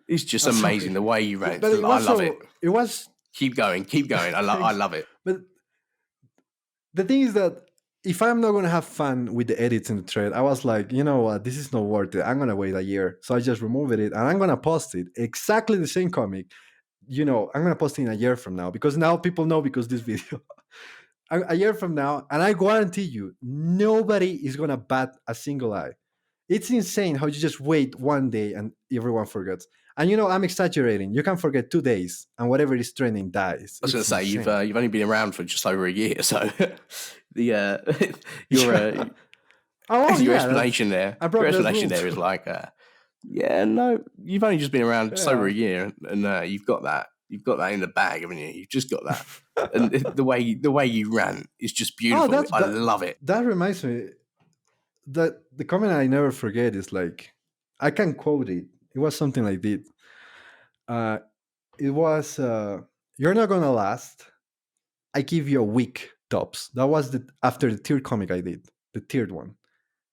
It's just sorry, amazing the way you rant. but it I was love it. so it was Keep going, keep going. I thanks. love it. But the thing is that if I'm not gonna have fun with the edits in the thread, I was like, you know what, this is not worth it. I'm gonna wait a year, so I just removed it and I'm gonna post it exactly the same comic, I'm gonna post it in a year from now, because now people know because this video. A year from now, and I guarantee you, nobody is gonna bat a single eye. It's insane how you just wait one day and everyone forgets. And I'm exaggerating. You can forget 2 days, and whatever is trending dies. I was going to It's say insane. you've only been around for just over a year, so the your Oh your yeah, that's explanation there, I broke those rules. is like, yeah, no, you've only just been around just over Yeah. a year, and you've got that in the bag, haven't you? You've just got that, and the way you ran is just Oh, beautiful. that's I love it. that reminds me that the comment I never forget is like, I can quote it. It was something like this. Uh, it was, "You're not gonna last. I give you a week tops." That was the after the tiered comic I did, the tiered one.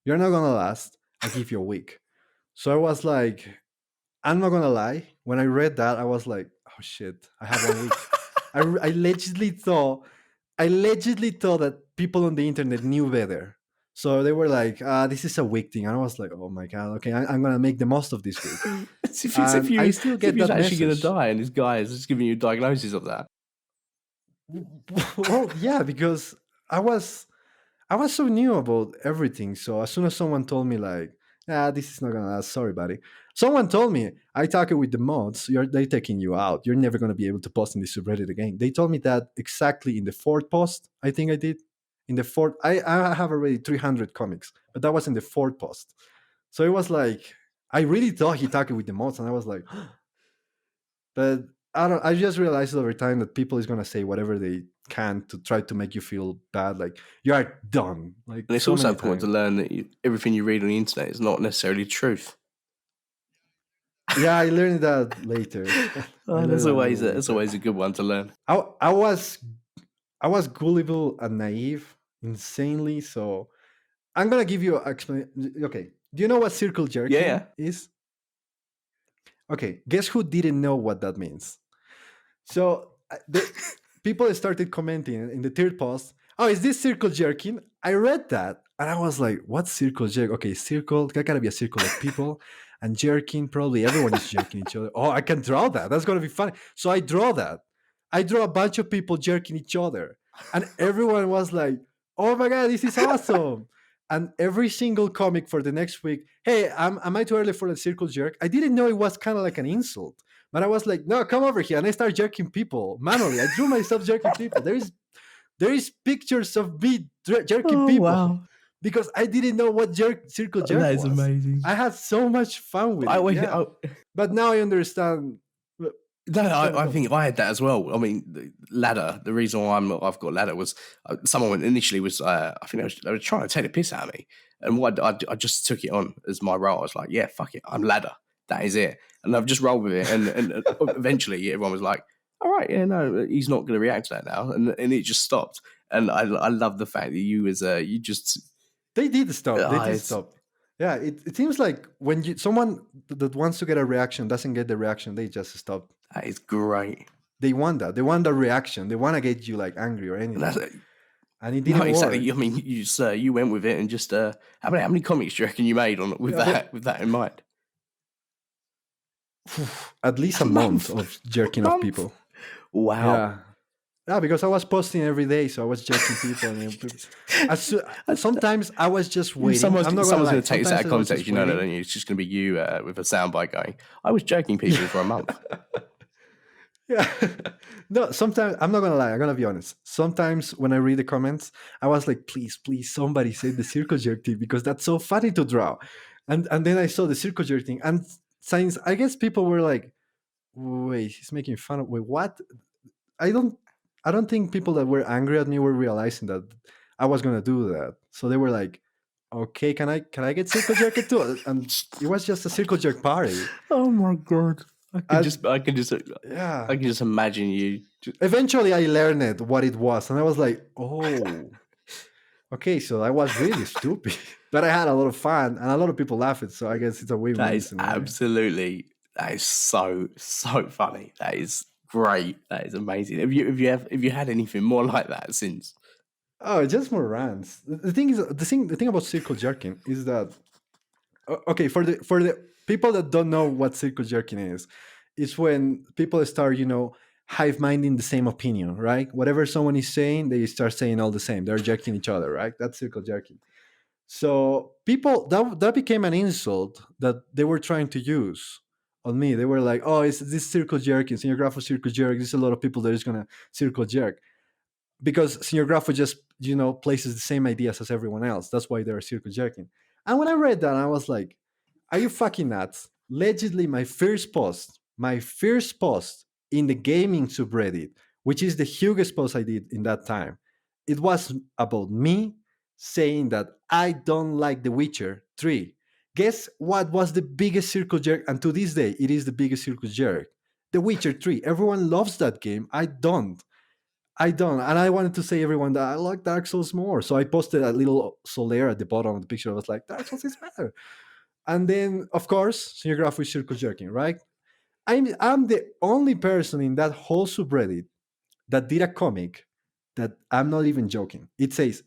"You're not gonna last. I give you a week." So I was like, I'm not gonna lie. When I read that, I was like, "Oh shit! I have 1 week." I allegedly thought that people on the internet knew better. So they were like, "This is a week thing." And I was like, "Oh my god! Okay, I'm gonna make the most of this week." As if And I you still as if get you're that actually going to message. die, and this guy is just giving you a diagnosis of that. Well, yeah, because I was I was so new about everything. So as soon as someone told me like, this is not gonna last, sorry, buddy. Someone told me, I talk it with the mods, they taking you out. You're never gonna be able to post in the subreddit again. They told me that exactly in the fourth post. I think I did. In the fourth, I have already 300 comics, but that was in the fourth post. So it was like, I really thought he talked it with the mods, and I was like, but I just realized over time that people is gonna say whatever they can to try to make you feel bad, like you are done, like And it's so also many important to times. learn that everything you read on the internet is not necessarily the truth. Yeah, I learned that later. I Oh, learned that a little that's later. always a good one to learn. I was gullible and naive, insanely. So I'm gonna give you an explanation. Okay, do you know what circle Yeah, jerking yeah. is? Okay, guess who didn't know what that means? So the people started commenting in the third post. Oh, is this circle jerking? I read that and I was like, "What's circle jerk? Okay, circle. That gotta be a circle of people, and jerking. Probably everyone is jerking each other. Oh, I can draw that. That's gonna be funny." So I draw that. I draw a bunch of people jerking each other, and everyone was like, "Oh my god, this is awesome!" And every single comic for the next week, "Hey, am I too early for the circle jerk?" I didn't know it was kind of like an insult. But I was like, "No, come over here," and I start jerking people manually. I drew myself jerking people. There is pictures of me jerking Oh people wow, because I didn't know what circle jerk that is was. amazing. I had so much fun with I it. always, Yeah, but now I understand. Well, no, Tell me, I tell me. think I had that as well. I mean, the ladder. The reason why I've got ladder was someone initially was I think they were trying to take the piss out of me, and what I just took it on as my role. I was like, yeah, fuck it, I'm ladder. That is it, and I've just rolled with it. And eventually, everyone was like, all right, yeah, no, he's not going to react to that now, and it just stopped. And I love the fact that you just They did stop. They did it's stop. Yeah, it seems like when someone that wants to get a reaction doesn't get the reaction, they just stop. that is great. They want that. They want the reaction. They want to get you like angry or And that's anything, and it no, didn't exactly. I work. mean, you went with it and just how many comics do you reckon you made on with Yeah, that in mind? at least A a month month, of a jerking off month. people. Wow. Yeah, yeah, because I was posting every day, so I was jerking people, and sometimes I was just If waiting. I'm not gonna someone's lie. going to take this out Sometimes of I was context, just you know that, waiting. don't you? It's just going to be you with a soundbite going. I was joking people for a month. Yeah. No, sometimes I'm not gonna lie, I'm gonna be honest. Sometimes when I read the comments, I was like, please, please, somebody say the circle jerk thing because that's so funny to draw. And then I saw the circle jerk thing. And since I guess people were like, wait, he's making fun of wait, what? I don't I don't think people that were angry at me were realizing that I was gonna do that. So they were like, okay, can I get circle jerk too? And it was just a circle jerk party. Oh my god! And I yeah. can just imagine you. Eventually I learned what it was, and I was like, oh, okay, so I was really stupid. But I had a lot of fun and a lot of people laughed, so I guess it's a That win-win is scenario. absolutely. That is so funny. That is great. That is amazing. Have you had anything more like that since? Oh, just more rants. The thing is, the thing about circle jerking is that okay, for the people that don't know what circle jerking is, is when people start, hive minding the same opinion, right? Whatever someone is saying, they start saying all the same. They're jerking each other, right? That's circle jerking. So people, that became an insult that they were trying to use on me. They were like, "Oh, it's this circle jerking, Senior Grapho circle jerk. There's a lot of people that is gonna circle jerk because Senior Grapho just places the same ideas as everyone else. That's why they're circle jerking." And when I read that, I was like, "Are you fucking nuts?" Allegedly, my first post in the gaming subreddit, which is the hugest post I did in that time, it was about me saying that I don't like The Witcher 3. Guess what was the biggest circle jerk? And to this day, it is the biggest circle jerk. The Witcher 3. Everyone loves that game. I don't. I don't. And I wanted to say everyone that I like Dark Souls more. So I posted a little Solaire at the bottom of the picture. I was like, Dark Souls is better. And then, of course, Senior Graph is circle jerking, right? I'm the only person in that whole subreddit that did a comic that I'm not even joking. It says,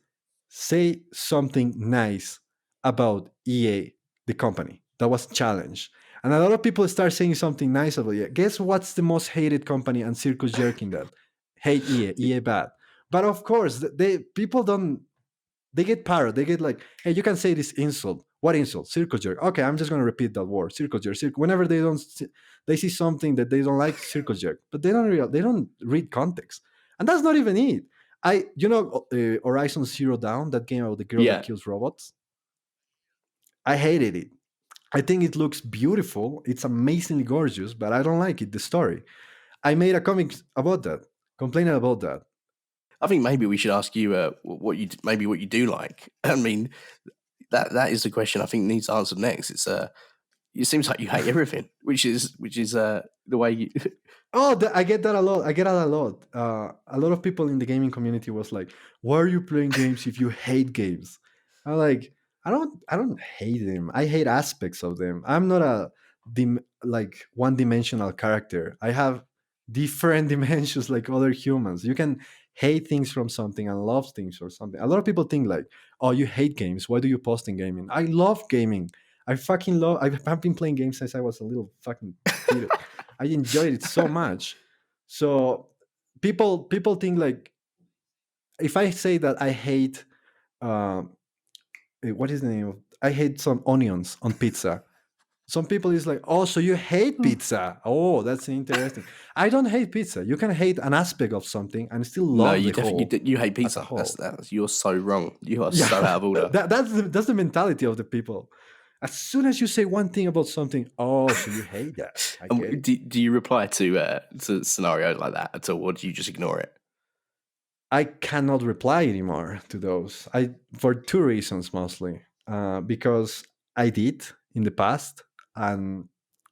say something nice about EA, the company. That was challenged. And a lot of people start saying something nice about EA. Guess what's the most hated company and circus jerking that? Hate EA, EA bad. But of course, people don't, they get parrot. They get like, hey, you can say this insult. What insult? Circle jerk. Okay, I'm just gonna repeat that word. Circle jerk. Whenever they see something that they don't like, circle jerk. But they don't read context, and that's not even it. Horizon Zero Dawn, that game about the girl that Yeah. kills robots. I hated it. I think it looks beautiful. It's amazingly gorgeous, but I don't like it. The story. I made a comic about that, complaining about that. I think maybe we should ask you what you do like. I mean, that is the question I think needs answered next. It seems like you hate everything, which is the way you. Oh, I get that a lot. I get that a lot. A lot of people in the gaming community was like, "Why are you playing games if you hate games?" I'm like, I don't hate them. I hate aspects of them. I'm not like one-dimensional character. I have different dimensions like other humans. You can hate things from something and love things or something. A lot of people think like, "Oh, you hate games. Why do you post in gaming?" I love gaming. I fucking love. I've been playing games since I was a little fucking kid. I enjoyed it so much. So people think like, if I say that I hate what is the name of, I hate some onions on pizza. Some people is like, oh, so you hate pizza? Oh, that's interesting. I don't hate pizza. You can hate an aspect of something and still No, love you the definitely whole you hate as a pizza. That's whole. you're so wrong. You are Yeah, so out of order. that's the mentality of the people. As soon as you say one thing about something, oh, so you hate that. I And get it. do you reply to scenarios like that at all, or do you just ignore it? I cannot reply anymore to those. I For two reasons mostly. Because I did in the past, and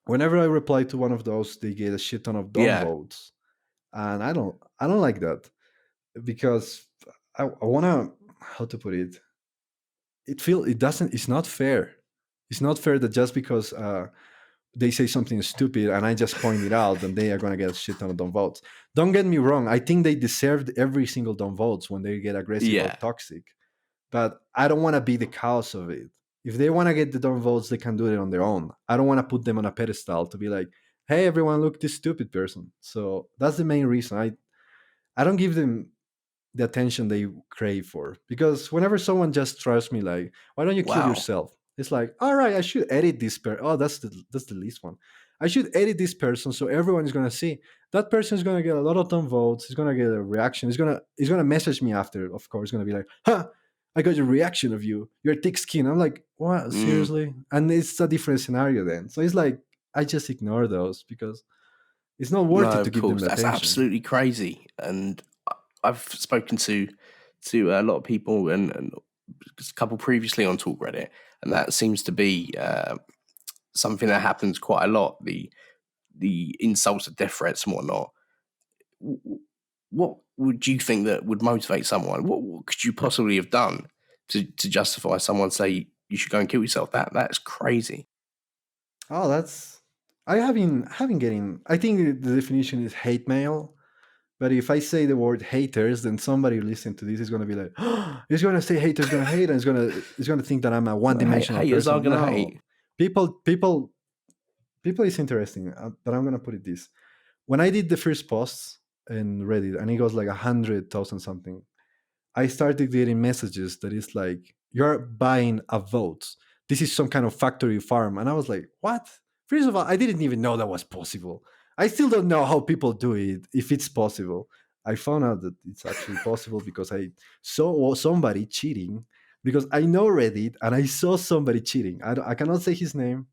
whenever I reply to one of those, they get a shit ton of Yeah. downvotes, and I don't like that because I wanna, how to put it. It doesn't. It's not fair. It's not fair that just because they say something stupid and I just point it out, and they are gonna get a shit ton of dumb votes. Don't get me wrong. I think they deserved every single dumb votes when they get aggressive or Yeah. toxic. But I don't want to be the cause of it. If they want to get the dumb votes, they can do it on their own. I don't want to put them on a pedestal to be like, hey, everyone, look, this stupid person. So that's the main reason. I don't give them the attention they crave for, because whenever someone just tries me like, why don't you kill Wow. yourself, it's like, all right, I should edit this oh, that's the least one. I should edit this person so everyone is going to see that person is going to get a lot of dumb votes. He's going to get a reaction. He's going to message me after, of course. He's going to be like, huh, I got your reaction of you, you're thick skin. I'm like, what, Mm. seriously? And it's a different scenario then. So it's like, I just ignore those because it's not worth No, it to of give them course, the that's attention. absolutely crazy. And I've spoken to a lot of people and a couple previously on TalkReddit, and that seems to be something that happens quite a lot. The insults and death threats and whatnot. What would you think that would motivate someone? What could you possibly have done to justify someone say you should go and kill yourself? That's crazy. Oh, that's, I have been getting. I think the definition is hate mail. But if I say the word haters, then somebody listening to this is going to be like, oh, he's going to say haters going to hate, and he's going to think that I'm a Well, one-dimensional haters are person. going to No, hate. people people is interesting, but I'm gonna put it this: when I did the first posts in Reddit, and it was like 100,000 something, I started getting messages that is like, "You're buying a vote. This is some kind of factory farm," and I was like, "What?" First of all, I didn't even know that was possible. I still don't know how people do it, if it's possible. I found out that it's actually possible because I saw somebody cheating. Because I know Reddit, and I saw somebody cheating. I cannot say his name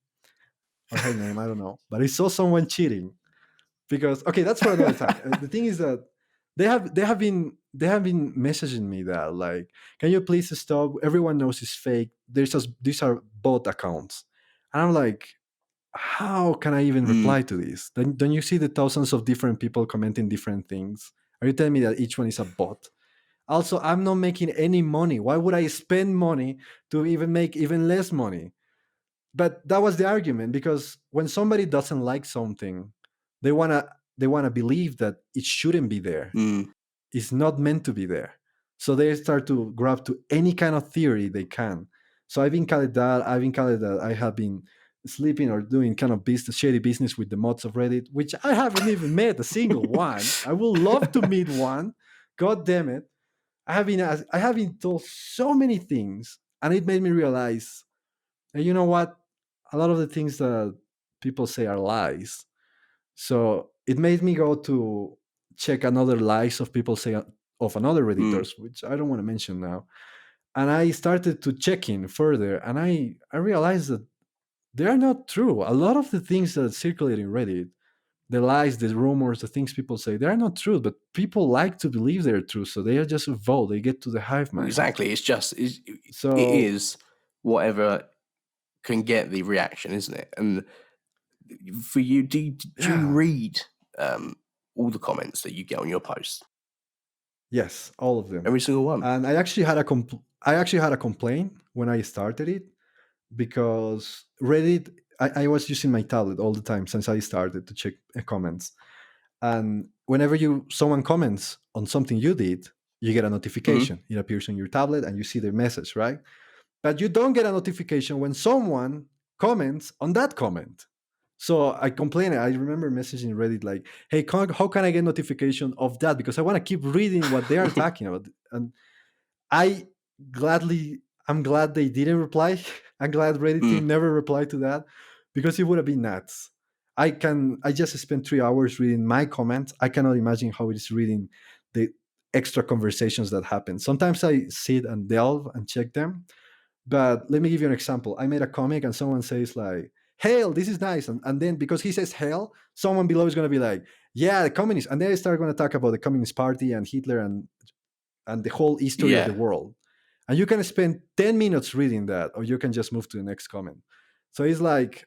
or her name. I don't know, but I saw someone cheating. Because okay, that's for another time. The thing is that they have been messaging me that like, can you please stop? Everyone knows it's fake. There's just these are bot accounts, and I'm like, how can I even Mm, reply to this? Don't you see the thousands of different people commenting different things? Are you telling me that each one is a bot? Also, I'm not making any money. Why would I spend money to even make even less money? But that was the argument, because when somebody doesn't like something, they wanna believe that it shouldn't be there. mm, It's not meant to be there. So they start to grab to any kind of theory they can. So I've been called that. I've been called that. I have been sleeping or doing kind of business, shady business with the mods of Reddit, which I haven't even met a single one. I would love to meet one. God damn it! I have been told so many things, and it made me realize, and you know what? A lot of the things that people say are lies. So it made me go to check another lies of people say of another mm. redditors, which I don't want to mention now. And I started to check in further, and I realized that they are not true. A lot of the things that circulate in Reddit, the lies, the rumors, the things people say, they are not true. But people like to believe they're true, so they are just a vote. They get to the hive mind. Exactly. It So is whatever can get the reaction, isn't it? And for you, do you yeah, read um, all the comments that you get on your posts? yes, all of them. Every single one. And I actually had a complaint when I started it, because Reddit, I was using my tablet all the time since I started to check comments. And whenever someone comments on something you did, you get a Hmm. notification. It appears on your tablet and you see the message, right? But you don't get a notification when someone comments on that comment. So I complained. I remember messaging Reddit like, "Hey, how can I get notification of that? Because I want to keep reading what they are talking about." And I gladly, I'm glad they didn't reply. I'm glad Reddit Mm. team never replied to that, because it would have been nuts. I just spent 3 hours reading my comments. I cannot imagine how it is reading the extra conversations that happen. Sometimes I sit and delve and check them. But let me give you an example. I made a comic and someone says like, "Hail, this is nice." And then because he says hail, someone below is gonna be like, "Yeah, the communists." And then they start gonna talk about the Communist Party and Hitler and the whole history of the Yeah. world. And you can spend 10 minutes reading that, or you can just move to the next comment. So it's like,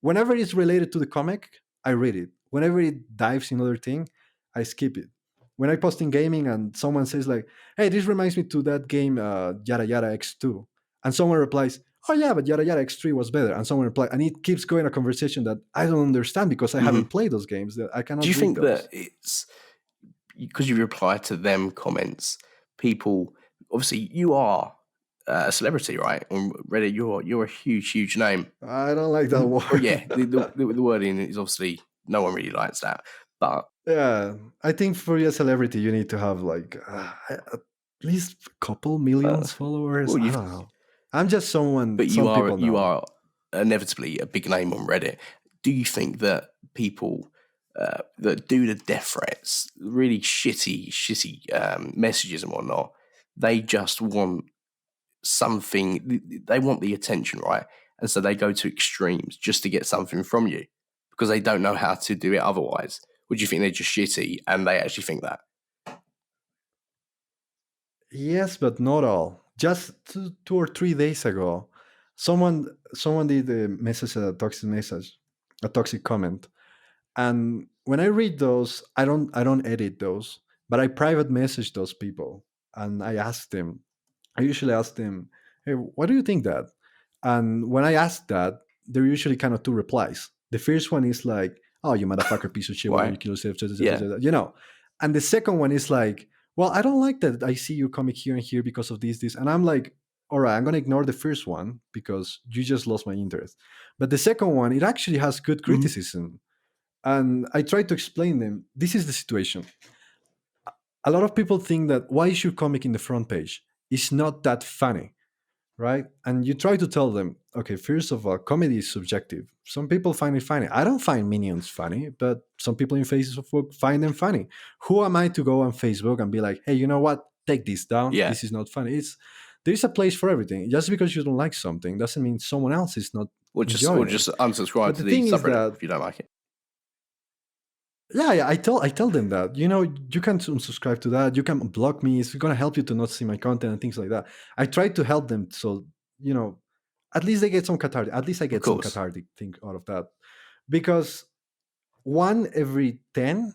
whenever it's related to the comic, I read it. Whenever it dives in other thing, I skip it. When I post in gaming and someone says like, "Hey, this reminds me to that game, Yada Yada X2," and someone replies, "Oh yeah, but Yada Yada X3 was better," and someone replies, and it keeps going a conversation that I don't understand because I Hmm. haven't played those games. That I Do cannot you read think that those. it's because you reply to them comments? People, obviously, you are a celebrity, right? On Reddit, you're a huge name. I don't like that Oh yeah, word. the wording is obviously no one really likes that, but Yeah, I think for a celebrity, you need to have like at least a couple millions followers. well, I you've don't know. I'm just someone. but Some people you know. are inevitably a big name on Reddit. Do you think that people that do the death threats, really shitty messages and whatnot, they just want something? They want the attention, right? And so they go to extremes just to get something from you because they don't know how to do it otherwise. Would you think they're just shitty and they actually think that? Yes, but not all. Just 2 or 3 days ago, someone did a message, a toxic comment, and when I read those, I don't edit those, but I private message those people, and I ask them. I usually ask them, "Hey, what do you think that?" And when I ask that, there are usually kind of two replies. The first one is like, "Oh, you motherfucker, piece of shit, why don't Right? you kill yourself?" Yeah. And the second one is like, "Well, I don't like that I see your comic here and here because of this, this." And I'm like, all right, I'm going to ignore the first one because you just lost my interest. But the second one, it actually has good Mhm. criticism. And I try to explain them. This is the situation. A lot of people think that why is your comic in the front page? It's not that funny, right? And you try to tell them, okay, first of all, comedy is subjective. Some people find it funny. I don't find Minions funny, but some people in Facebook find them funny. Who am I to go on Facebook and be like, hey, you know what? Take this down. Yeah. This is not funny. It's There is a place for everything. Just because you don't like something doesn't mean someone else is not Or enjoying it. just unsubscribe But to the the thing is subreddit that if you don't like it. yeah, I tell them that you can unsubscribe to that. You can block me. It's gonna help you to not see my content and things like that. I try to help them so you know at least they get some cathartic. At least I Of get some course. cathartic thing out of that because one every 10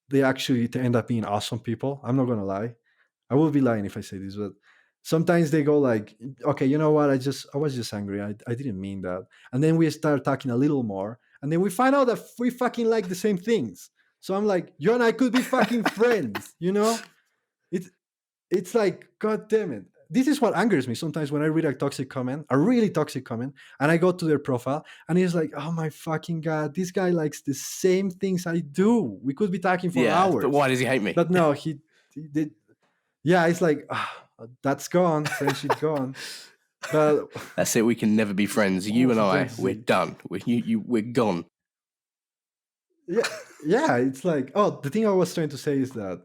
they actually end up being awesome people. I'm not gonna lie. I will be lying if I say this, but sometimes they go like, okay, you know what? I was just angry. I didn't mean that. And then we start talking a little more, and then we find out that we fucking like the same things. So I'm like, you and I could be fucking friends, you know? It's it's like, god damn it. This is what angers me sometimes when I read a toxic comment, a really toxic comment, and I go to their profile and it's like, oh my fucking god, this guy likes the same things I do. We could be talking for Yeah, but hours. why does he hate me? But no, he did. Yeah, it's like that's gone, friendship gone. But That's it. We can never be friends. what You was and I trying I, to we're say? done. We're gone. Yeah, yeah, it's like, oh, the thing I was trying to say is that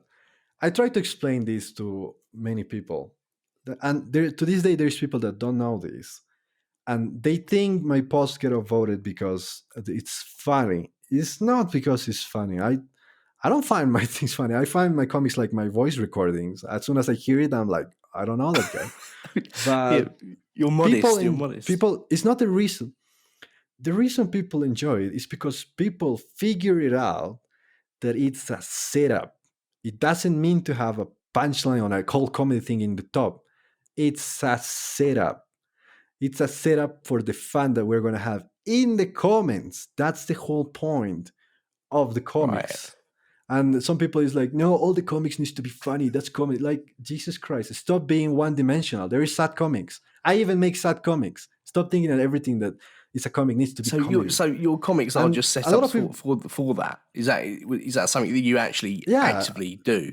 I try to explain this to many people, and to this day, there's people that don't know this, and they think my posts get voted because it's funny. It's not because it's funny. I don't find my things funny. I find my comics like my voice recordings. As soon as I hear it, I'm like, I don't know that guy. Yeah, But you're people modest. You're in modest. people, it's not the reason. The reason people enjoy it is because people figure it out that it's a setup. It doesn't mean to have a punchline on a cold comedy thing in the top. It's a setup. It's a setup for the fun that we're going to have in the comments. That's the whole point of the Right. comics. And some people is like, no, all the comics needs to be funny. That's comedy. Like, Jesus Christ, stop being one dimensional. There is sad comics. I even make sad comics. Stop thinking that everything that is a comic needs to be comedy. So your comics are And just a set lot up of people, for that. Is that something that you actually yeah, actively do?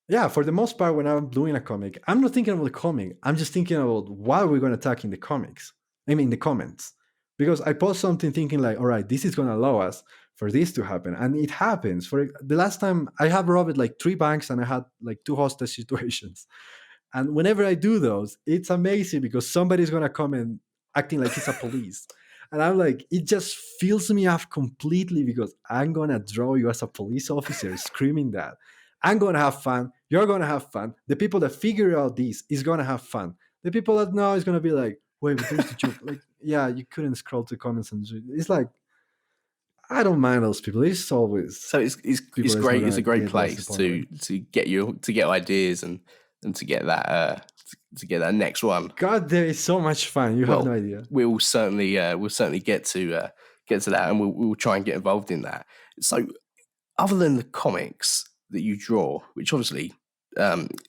yeah, for the most part, when I'm doing a comic, I'm not thinking about the comic. I'm just thinking about what we're going to talk in the comics. I mean, the comments. Because I post something thinking like, all right, this is going to allow us for this to happen. And it happens. For the last time, I have robbed like 3 banks and I had like 2 hostage situations. And whenever I do those, it's amazing because somebody's going to come and acting like it's a police. And I'm like, it just fills me up completely because I'm going to draw you as a police officer screaming that. I'm going to have fun. You're going to have fun. The people that figure out this is going to have fun. The people that know is going to be like, wait, but there's the joke. Like, yeah, you couldn't scroll to comments. And it's like, I don't mind those people. It's always So people it's that's not great. going It's a to great get lost the place point of it. to get ideas and to get that to get that next one. God, there is so much fun. You have no Well, idea. we'll certainly get to that, and we'll try and get involved in that. So, other than the comics that you draw, which obviously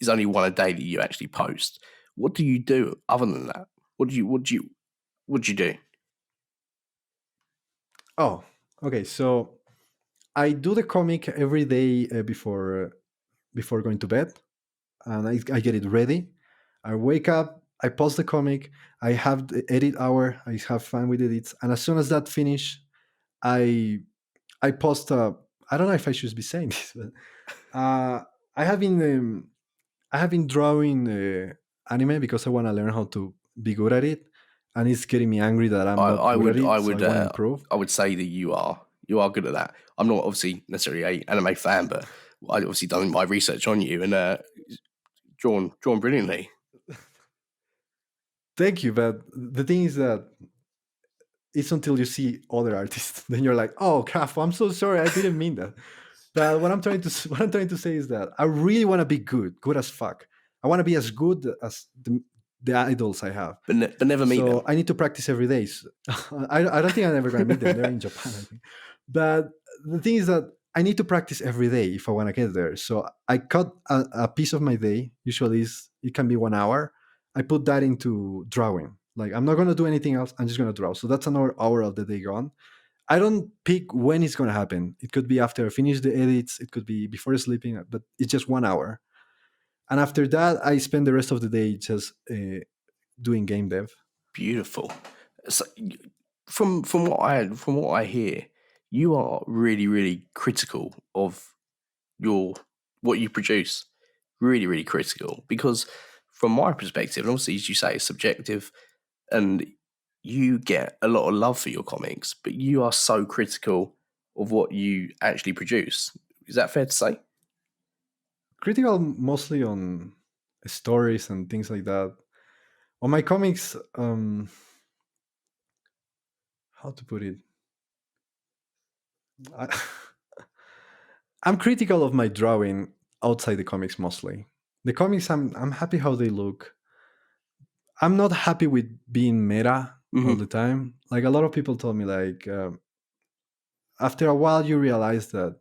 is only one a day that you actually post, what do you do other than that? What do you do? Oh, okay. So I do the comic every day before going to bed, and I get it ready. I wake up, I post the comic, I have the edit hour, I have fun with edits, and as soon as that finish, I I post. I don't know if I should be saying this, but uh, I have been I have been drawing anime because I want to learn how to be good at it, and it's getting me angry that I'm not good at it. So I want to improve. I would say that you are good at that. I'm not obviously necessarily a anime fan, but I obviously done my research on you and drawn brilliantly. Thank you, but the thing is that it's until you see other artists then you're like, oh crap, I'm so sorry, I didn't mean that. But what I'm trying to what I'm trying to say is that I really want to be good as fuck. I want to be as good as the idols I have. But never meet So them. I need to practice every day. I don't think I'm ever going to meet them. They're in Japan, I think. But the thing is that I need to practice every day if I want to get there. So I cut a piece of my day. Usually, it can be 1 hour, I put that into drawing. Like, I'm not gonna do anything else. I'm just gonna draw. So that's another hour of the day gone. I don't pick when it's gonna happen. It could be after I finish the edits. It could be before sleeping. But it's just 1 hour. And after that, I spend the rest of the day just doing game dev. Beautiful. So, from what I hear, you are really really critical of your what you produce. Really really critical, because from my perspective, and obviously as you say, it's subjective, and you get a lot of love for your comics, but you are so critical of what you actually produce. Is that fair to say? Critical mostly on stories and things like that. On my comics, how to put it? I, I'm critical of my drawing outside the comics mostly. The comics, I'm happy how they look. I'm not happy with being meta all the Hmm. time. Like, a lot of people told me, like, after a while you realize that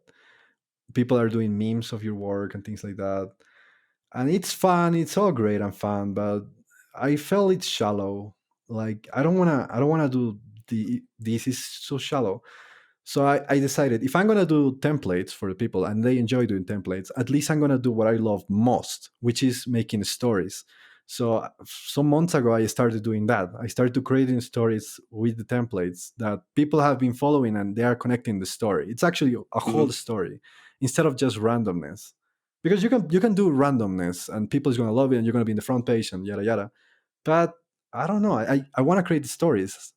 people are doing memes of your work and things like that, and it's fun. It's all great and fun, but I felt it's shallow. Like, I don't wanna do this is so shallow. So I decided, if I'm gonna do templates for the people and they enjoy doing templates, at least I'm gonna do what I love most, which is making stories. So some months ago, I started doing that. I started to creating stories with the templates that people have been following, and they are connecting the story. It's actually a whole Hmm. story instead of just randomness. Because you can do randomness and people is gonna love it and you're gonna be in the front page and yada yada. But I don't know. I want to create stories.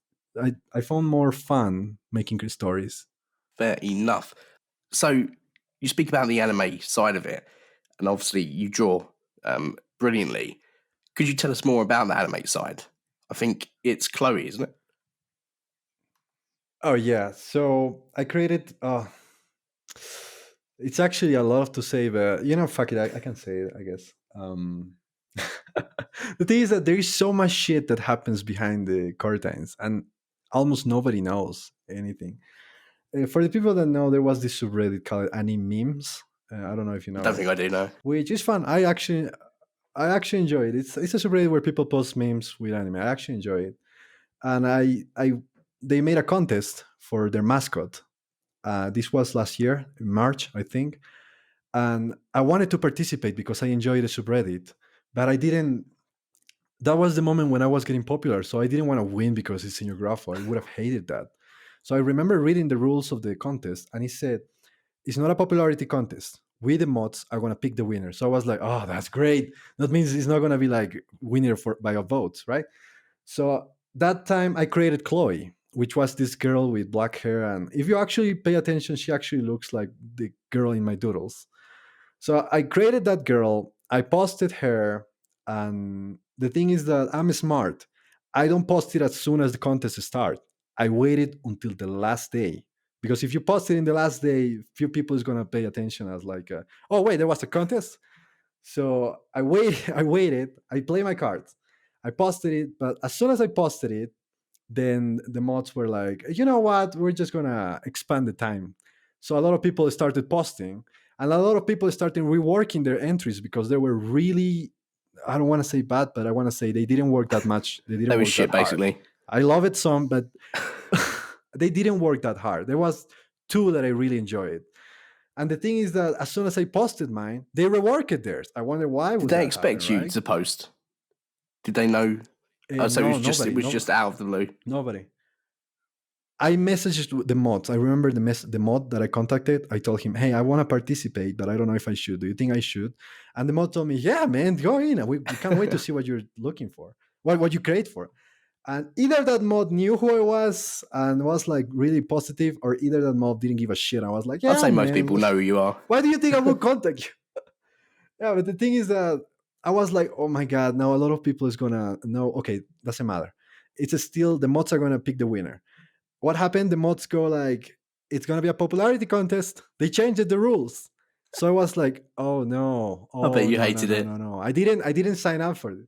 I found more fun making stories. Fair enough. So you speak about the anime side of it, and obviously you draw brilliantly. Could you tell us more about the anime side? I think it's Chloe, isn't it? Oh yeah. So I created. It's actually a lot to say, but fuck it. I can say it, I guess. The thing is that there is so much shit that happens behind the curtains, and almost nobody knows anything. For the people that know, there was this subreddit called Anime Memes. I don't know if you I know don't it, think I do know. which is fun. I actually enjoy it. It's a subreddit where people post memes with anime. I actually enjoy it, and I they made a contest for their mascot. This was last year in March, I think, and I wanted to participate because I enjoy the subreddit, but I didn't. That was the moment when I was getting popular, so I didn't want to win because it's in your grapho. I would have hated that. So I remember reading the rules of the contest, and it said it's not a popularity contest. We, the mods, are gonna pick the winner. So I was like, oh, that's great. That means it's not gonna be like winner for by a vote, right? So that time I created Chloe, which was this girl with black hair, and if you actually pay attention, she actually looks like the girl in my doodles. So I created that girl, I posted her, and the thing is that I'm smart. I don't post it as soon as the contest starts. I waited until the last day. Because if you post it in the last day, few people is gonna pay attention as like, oh wait, there was a contest. So I wait, I waited, I play my cards, I posted it, but as soon as I posted it, then the mods were like, you know what, we're just gonna expand the time. So a lot of people started posting, and a lot of people started reworking their entries because they were really, I don't want to say bad, but I want to say they didn't work that much. They That didn't was work that shit, hard. basically. I love it some, but they didn't work that hard. There was two that I really enjoyed. And the thing is that as soon as I posted mine, they reworked theirs. I wonder why Did would they that happen, expect you right? to post? Did they know? So No, it nobody, was no, just out of the blue. nobody. I messaged the mods. I remember the mod that I contacted. I told him, "Hey, I want to participate, but I don't know if I should. Do you think I should?" And the mod told me, "Yeah, man, go in. We can't wait to see what you're looking for, what you create for." And either that mod knew who I was and was like really positive, or either that mod didn't give a shit. I was like, I'd "Yeah, say most man. people know who you are. Why do you think I will contact you?" Yeah, but the thing is that I was like, "Oh my god, now a lot of people is gonna know." Okay, doesn't matter. It's still the mods are gonna pick the winner. What happened? The mods go like, it's gonna be a popularity contest. They changed the rules. So I was like, oh no, I bet oh you no, no, hated no, it. no, no. I didn't sign up for it.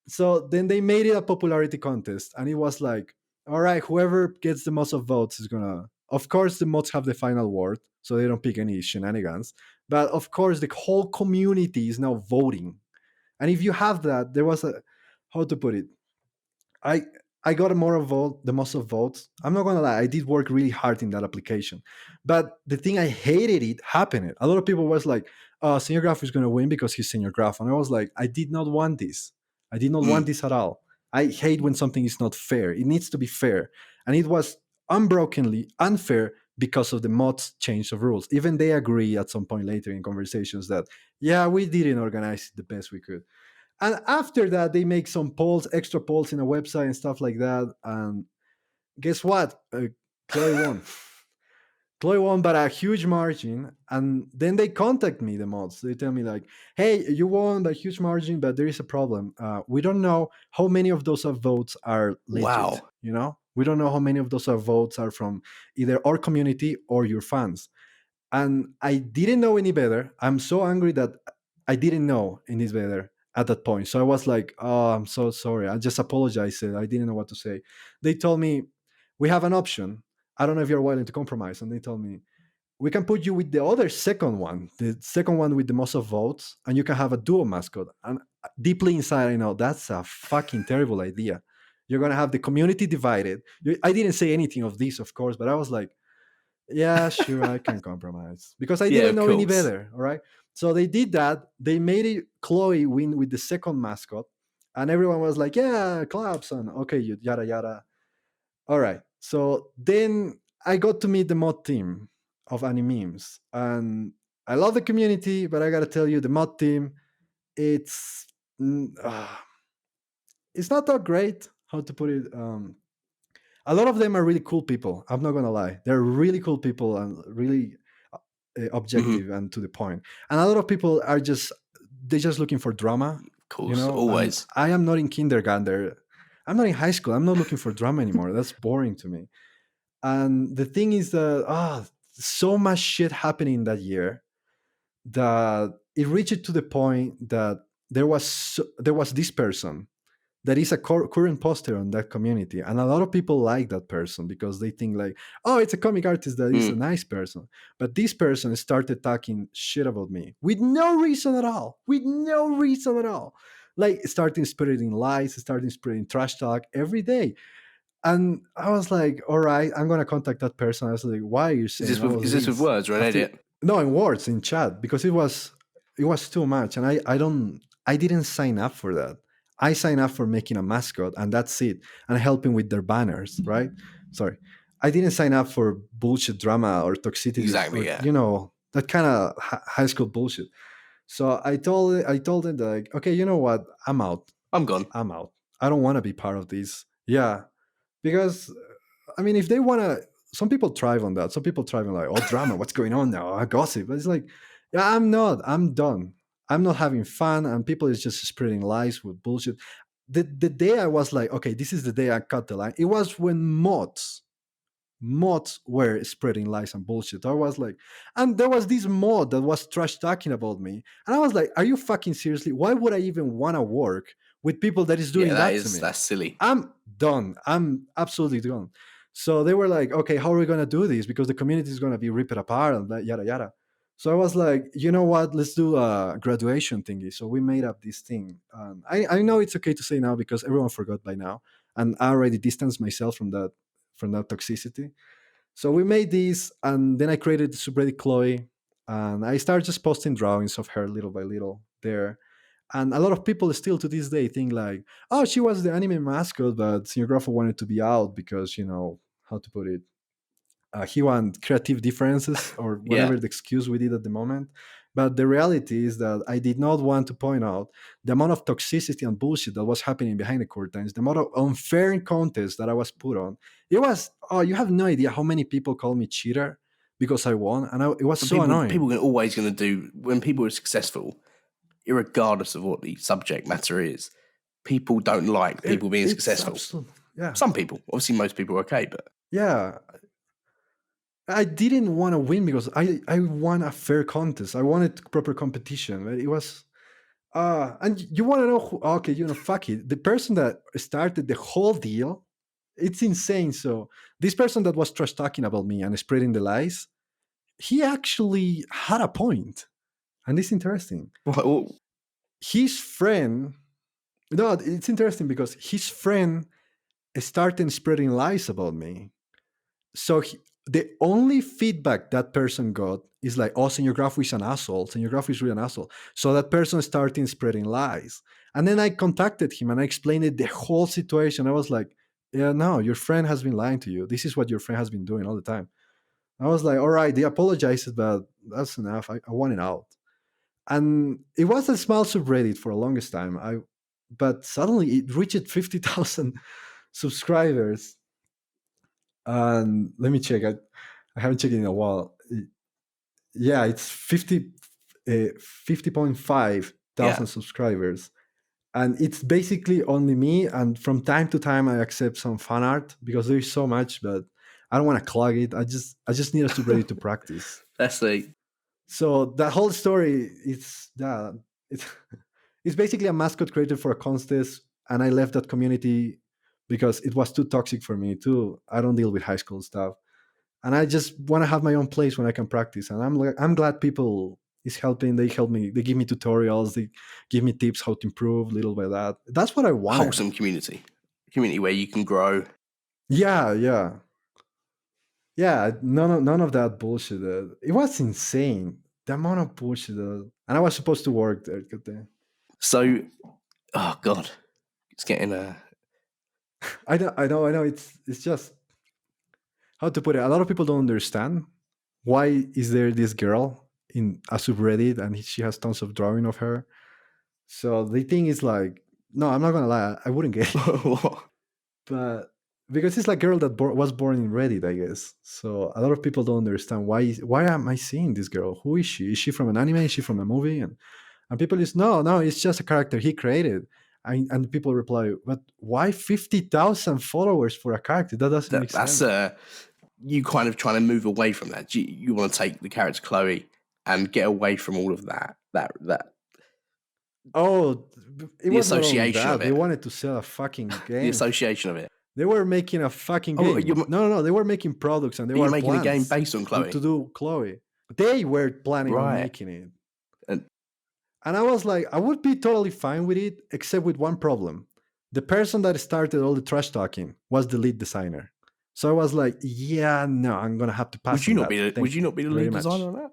So then they made it a popularity contest, and it was like, all right, whoever gets the most of votes is gonna. Of course, the mods have the final word, so they don't pick any shenanigans. But of course, the whole community is now voting. And if you have that, there was a how to put it. I I got the most of votes. I'm not gonna lie, I did work really hard in that application. But the thing I hated it happened. A lot of people was like, Senior Graph is gonna win because he's Senior Graph. And I was like, I did not want this. I did not want Mm. this at all. I hate when something is not fair. It needs to be fair. And it was unbrokenly unfair because of the mods change of rules. Even they agree at some point later in conversations that, yeah, we didn't organize it the best we could. And after that, they make some polls, extra polls in a website and stuff like that. And guess what? Chloe won. Chloe won by a huge margin. And then they contact me, the mods. They tell me like, hey, you won by a huge margin, but there is a problem. We don't know how many of those votes are legit. Wow. You know, we don't know how many of those votes are from either our community or your fans. And I didn't know any better. I'm so angry that I didn't know any better at that point. So I was like, "Oh, I'm so sorry. I just apologized. I didn't know what to say." They told me, "We have an option. I don't know if you're willing to compromise." And they told me, "We can put you with the other second one, the second one with the most of votes, and you can have a dual mascot." And deeply inside, I know that's a fucking terrible idea. You're gonna have the community divided. I didn't say anything of this, of course, but I was like, yeah, sure, I can compromise because I Yeah, didn't of know any course. better. All right. So they did that. They made it Chloe win with the second mascot. And everyone was like, yeah, claps and okay, you yada yada. All right. So then I got to meet the mod team of Memes. And I love the community, but I gotta tell you, the mod team, it's mm, ah, it's not that great. How to put it? A lot of them are really cool people. I'm not gonna lie, they're really cool people and really Hmm. objective and to the point. And a lot of people are just they're just looking for drama, Of course, And always. I am not in kindergarten. I'm not in high school. I'm not looking for drama anymore. That's boring to me. And the thing is that so much shit happening that year that it reached to the point that there was this person that is a current poster on that community, and a lot of people like that person because they think like, oh, it's a comic artist that is a Mm. nice person. But this person started talking shit about me with no reason at all, like starting spreading lies, starting spreading trash talk every day. And I was like, all right, I'm gonna contact that person. I was like, why are you saying all of Is this with this words or an after? edit? No, in words, in chat, because it was too much. And I didn't sign up for that. I signed up for making a mascot and that's it, and helping with their banners, right? Sorry, I didn't sign up for bullshit drama or toxicity Exactly, or yeah. that kind of high school bullshit. So I told them that, like, okay, you know what, I'm out. I'm gone. I'm out. I don't want to be part of this. Yeah, because I mean, if they want to, some people thrive on that. Some people thrive on like, oh, drama, what's going on now? Gossip. But it's like, yeah, I'm not. I'm done. I'm not having fun, and people is just spreading lies with bullshit. The day I was like, okay, this is the day I cut the line. It was when mods were spreading lies and bullshit. I was like, and there was this mod that was trash talking about me, and I was like, are you fucking seriously? Why would I even want to work with people that is Yeah, doing that to me? that's silly. I'm done. I'm absolutely done. So they were like, okay, how are we gonna do this? Because the community is gonna be ripped apart and yada yada. So I was like, you know what? Let's do a graduation thingy. So we made up this thing. I know it's okay to say now because everyone forgot by now, and I already distanced myself from that toxicity. So we made this, and then I created the subreddit Chloe, and I started just posting drawings of her little by little there. And a lot of people still to this day think like, oh, she was the anime mascot, but SrGrafo wanted to be out because, how to put it, he wanted creative differences or Yeah. whatever the excuse we did at the moment. But the reality is that I did not want to point out the amount of toxicity and bullshit that was happening behind the curtains, the amount of unfair contests that I was put on. It was, oh, you have no idea how many people call me cheater because I won. And it was But so annoying. people are always going to do, when people are successful, regardless of what the subject matter is, people don't like people being It's successful. absolute, yeah. Some people, obviously, most people are okay, but Yeah, I didn't want to win because I won a fair contest. I wanted proper competition. Right? It was and you want to know who? Okay, fuck it. The person that started the whole deal, it's insane. So this person that was trash talking about me and spreading the lies, he actually had a point, and it's interesting. well, His friend No, it's interesting because his friend started spreading lies about me. So the only feedback that person got is like, "Oh, SrGrafo is an asshole. SrGrafo is really an asshole." So that person started spreading lies, and then I contacted him and I explained it, the whole situation. I was like, "Yeah, no, your friend has been lying to you. This is what your friend has been doing all the time." I was like, "All right," they apologized, but that's enough. I want it out, and it was a small subreddit for the longest time. But suddenly it reached 50,000 subscribers, and let me check. I haven't checked it in a while. Yeah, it's 50.5 Yeah. thousand subscribers, and it's basically only me. And from time to time, I accept some fan art because there is so much, but I don't want to clog it. I just need a subreddit to practice. That's the So the whole story is that it's it's basically a mascot created for a contest, and I left that community because it was too toxic for me too. I don't deal with high school stuff, and I just want to have my own place when I can practice. And I'm glad people is helping. They help me. They give me tutorials. They give me tips how to improve little by that. That's what I wanted. wholesome community where you can grow. Yeah, yeah, yeah. None of that bullshit. It was insane. The amount of bullshit. And I was supposed to work there. God damn. So, oh god, it's getting I know. It's just how to put it. A lot of people don't understand why is there this girl in a subreddit and she has tons of drawing of her. So the thing is like, no, I'm not gonna lie, I wouldn't get it, what? but because it's like girl that was born in Reddit, I guess. So a lot of people don't understand why am I seeing this girl? Who is she? Is she from an anime? Is she from a movie? And people is no, it's just a character he created. And people reply, but why 50,000 followers for a character? That doesn't make That's sense. you kind of trying to move away from that. You want to take the character Chloe and get away from all of that Oh, it the was not only association of that. They it, wanted to sell a fucking the game. association of it. They were making a fucking Oh, game. No. They were making products and they you're were making a game plans based on to Chloe, do Chloe. They were planning on right? making it. And And I was like, I would be totally fine with it, except with one problem. The person that started all the trash talking was the lead designer. So I was like, yeah, no, I'm going to have to pass on that. would Thank you you not be the very lead designer much. on that?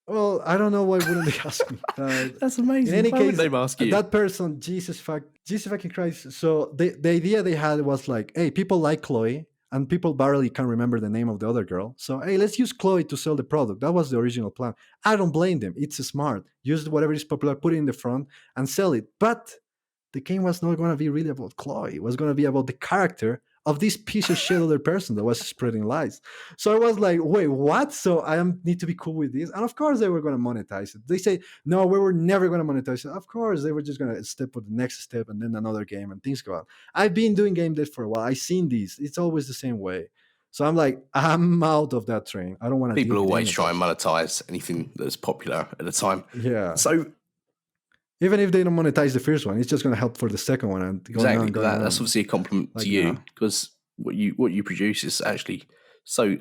Well, I don't know why wouldn't they ask me. But That's in amazing. any Why would case, they ask you? that person, Jesus fucking Christ. So the idea they had was like, hey, people like Chloe, and people barely can remember the name of the other girl. So hey, let's use Chloe to sell the product. That was the original plan. I don't blame them. It's smart. Use whatever is popular, put it in the front, and sell it. But the game was not going to be really about Chloe. It was going to be about the character of this piece of shit other person that was spreading lies. So I was like, wait, what? So need to be cool with this. And of course they were going to monetize it. They say, no, we were never going to monetize it. Of course, they were just going to step on the next step and then another game and things go on. I've been doing game dev for a while. I've seen these. It's always the same way. So I'm like, I'm out of that train. I don't want to People deal with any always of try that and shit. monetize anything that's popular at the time. Yeah. So Even if they don't monetize the first one, it's just going to help for the second one and exactly, going that's on. obviously a compliment to Like, you because what you produce is actually so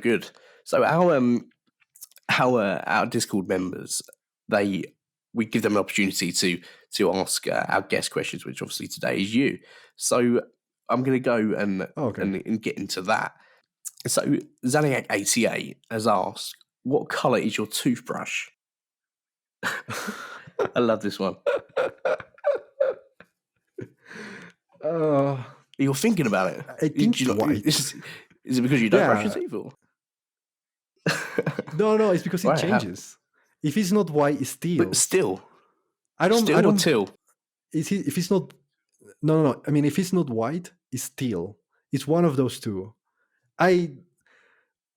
good. So our Discord members, they we give them an opportunity to ask our guest questions, which obviously today is you. So I'm going to go okay. and get into that. So Zaniac88 has asked, "What color is your toothbrush?" I love this one. uh, You're thinking about it. I think white. Is it because you don't brush your Yeah. teeth? Or? No, it's because it Right, changes. If it's not white, it's but steel. still, I still or don't, till? if it's not, no. I mean, if it's not white, it's steel. It's one of those two. I,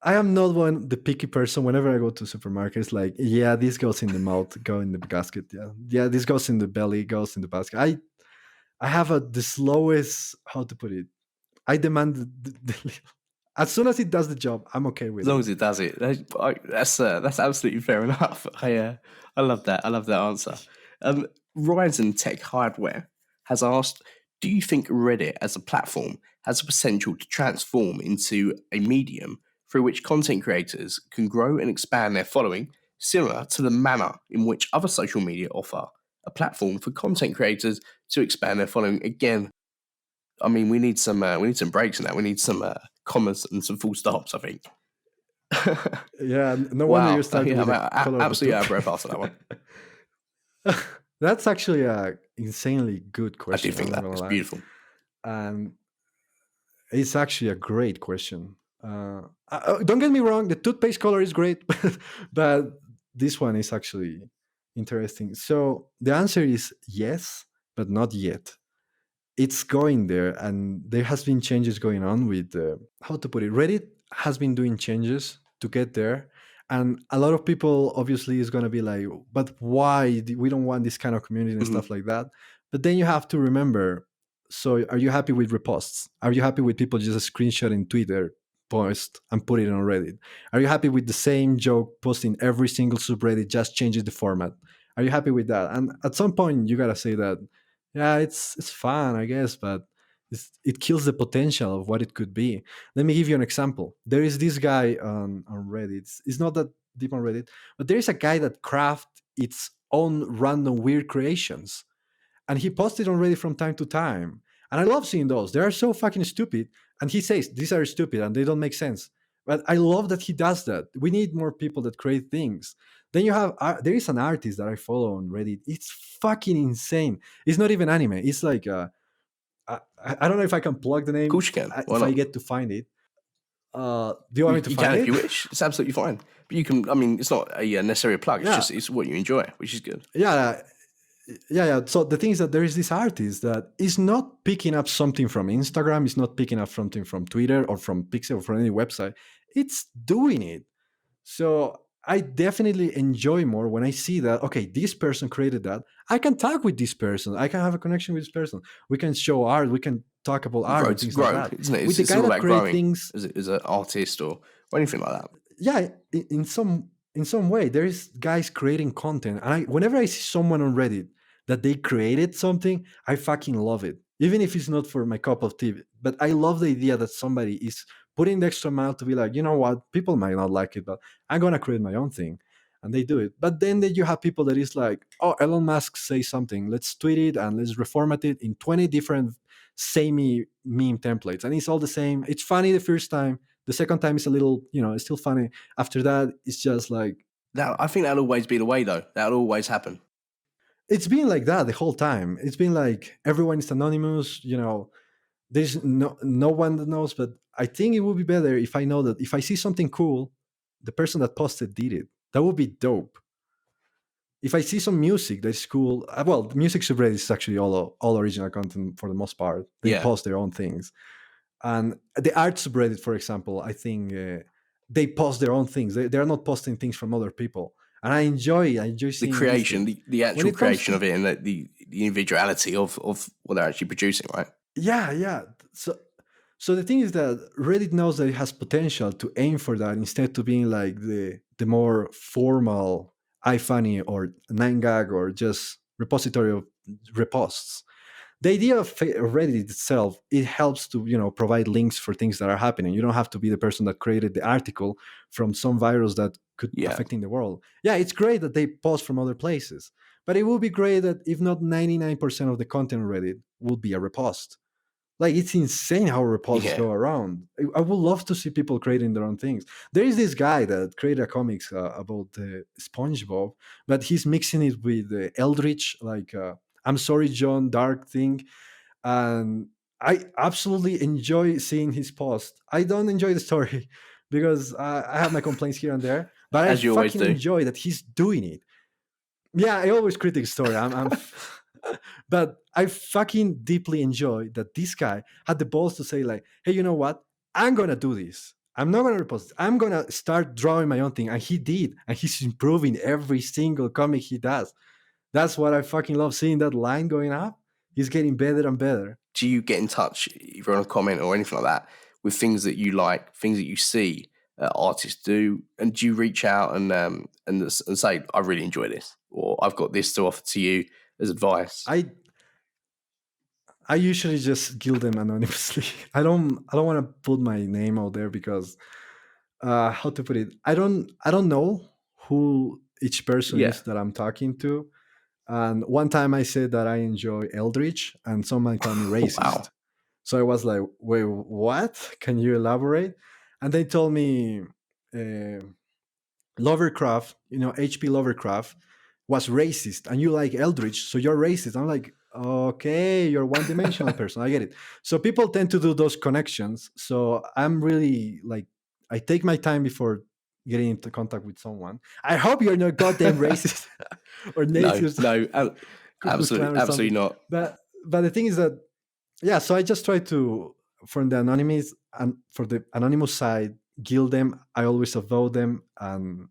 I am not the picky person. Whenever I go to supermarkets, like, yeah, this goes in the mouth, go in the basket. Yeah, this goes in the belly, goes in the basket. I have the slowest, how to put it. I demand as soon as it does the job, I'm okay As with long it. as it does it, that's absolutely fair enough. I love that. I love that answer. Ryzen Tech Hardware has asked, "Do you think Reddit as a platform has the potential to transform into a medium through which content creators can grow and expand their following, similar to the manner in which other social media offer a platform for content creators to expand their following. Again, I mean, we need some breaks in that. We need some commas and some full stops, I think. Yeah, no wonder you Wow. started Yeah, with I'm the color of the absolutely out tube. of breath after that one. That's actually a insanely good I do question. think I'm not that. gonna It's lie, beautiful. and it's actually a great question. Don't get me wrong, the toothpaste color is great, but this one is actually interesting. So the answer is yes, but not yet. It's going there, and there has been changes going on with how to put it. Reddit has been doing changes to get there, and a lot of people obviously is going to be like, but why we don't want this kind of community and Hmm. stuff like that. But then you have to remember, so are you happy with reposts? Are you happy with people just screenshotting Twitter post and put it on Reddit? Are you happy with the same joke posting every single subreddit, just changes the format? Are you happy with that? And at some point you got to say that, yeah, it's fun, I guess, but it kills the potential of what it could be. Let me give you an example. There is this guy on Reddit. It's not that deep on Reddit, but there is a guy that craft its own random weird creations, and he posts it on Reddit from time to time. And I love seeing those. They are so fucking stupid. And he says these are stupid and they don't make sense. But I love that he does that. We need more people that create things. Then you have there is an artist that I follow on Reddit. It's fucking insane. It's not even anime. It's like I don't know if I can plug the Of name course you can. Why if I not? get to find it. Do you want me to You can find if it? you wish. It's absolutely fine. But you can. I mean, it's not a necessary plug. It's Yeah, just it's what you enjoy, which is good. yeah, yeah. So the thing is that there is this artist that is not picking up something from Instagram, is not picking up something from Twitter or from Pixel or from any website. It's doing it. So I definitely enjoy more when I see that, okay, this person created that. I can talk with this person. I can have a connection with this person. We can show art. We can talk about art and things like Grow, that. isn't it? With the It's guy all that about create growing things, as an artist or anything like that. yeah, in some way, there is guys creating content. And whenever I see someone on Reddit that they created something, I fucking love it. Even if it's not for my cup of tea. But I love the idea that somebody is putting the extra mile to be like, you know what, people might not like it, but I'm gonna create my own thing. And they do it. But then you have people that is like, oh, Elon Musk say something, let's tweet it and let's reformat it in 20 different samey meme templates. And it's all the same. It's funny the first time. The second time is a little, it's still funny. After that, it's just like, That I think that'll always be the way, though. That'll always happen. it's been like that the whole time. It's been like everyone is anonymous. There's no one that knows. But I think it would be better if I know that if I see something cool, the person that posted did it. That would be dope. If I see some music that's cool, well, the music subreddit is actually all original content for the most part. They Yeah, post their own things, and the art subreddit, for example, I think they post their own things. They are not posting things from other people, and I enjoy the seeing these creation, things. the When actual it comes creation to of it, and the individuality of what they're actually producing, right? yeah, yeah. So the thing is that Reddit knows that it has potential to aim for that instead to being like the more formal iFunny or 9gag or just repository of reposts. The idea of Reddit itself, it helps to provide links for things that are happening. You don't have to be the person that created the article from some virus that could Yeah, affecting the world. Yeah, it's great that they post from other places, but it would be great that if not 99% of the content on Reddit would be a repost. Like, it's insane how reposts yeah. go around. I would love to see people creating their own things. There is this guy that created a comics about SpongeBob, but he's mixing it with Eldritch, like I'm sorry, John Dark thing, and I absolutely enjoy seeing his post. I don't enjoy the story because I have my complaints here and there, but I As you always fucking do. enjoy that he's doing it. Yeah, I always critique story. But I fucking deeply enjoy that this guy had the balls to say like, "Hey, you know what? I'm gonna do this. I'm not gonna repost. I'm gonna start drawing my own thing." And he did, and he's improving every single comic he does. That's what I fucking love seeing that line going up. He's getting better and better. Do you get in touch, either on a comment or anything like that, with things that you like, things that you see artists do, and do you reach out and say, "I really enjoy this," or "I've got this to offer to you as advice"? I I usually just kill them anonymously. I don't want to put my name out there because how to put it? I don't know who each person Yeah, is that I'm talking to. And one time I said that I enjoy Eldritch, and someone called me racist. Wow. So I was like, wait, what? Can you elaborate? And they told me uh, Lovecraft, H.P. Lovecraft was racist, and you like Eldritch, so you're racist. I'm like, okay, you're one dimensional person. I get it. So people tend to do those connections. So I'm really like, I take my time before getting into contact with someone. I hope you're not goddamn racist or Nazi No, or no, Ku Klux Klan absolutely, or something. absolutely not. But the thing is that, yeah. So I just try to, from the anonymous and for the anonymous side, gild them. I always avoid them, and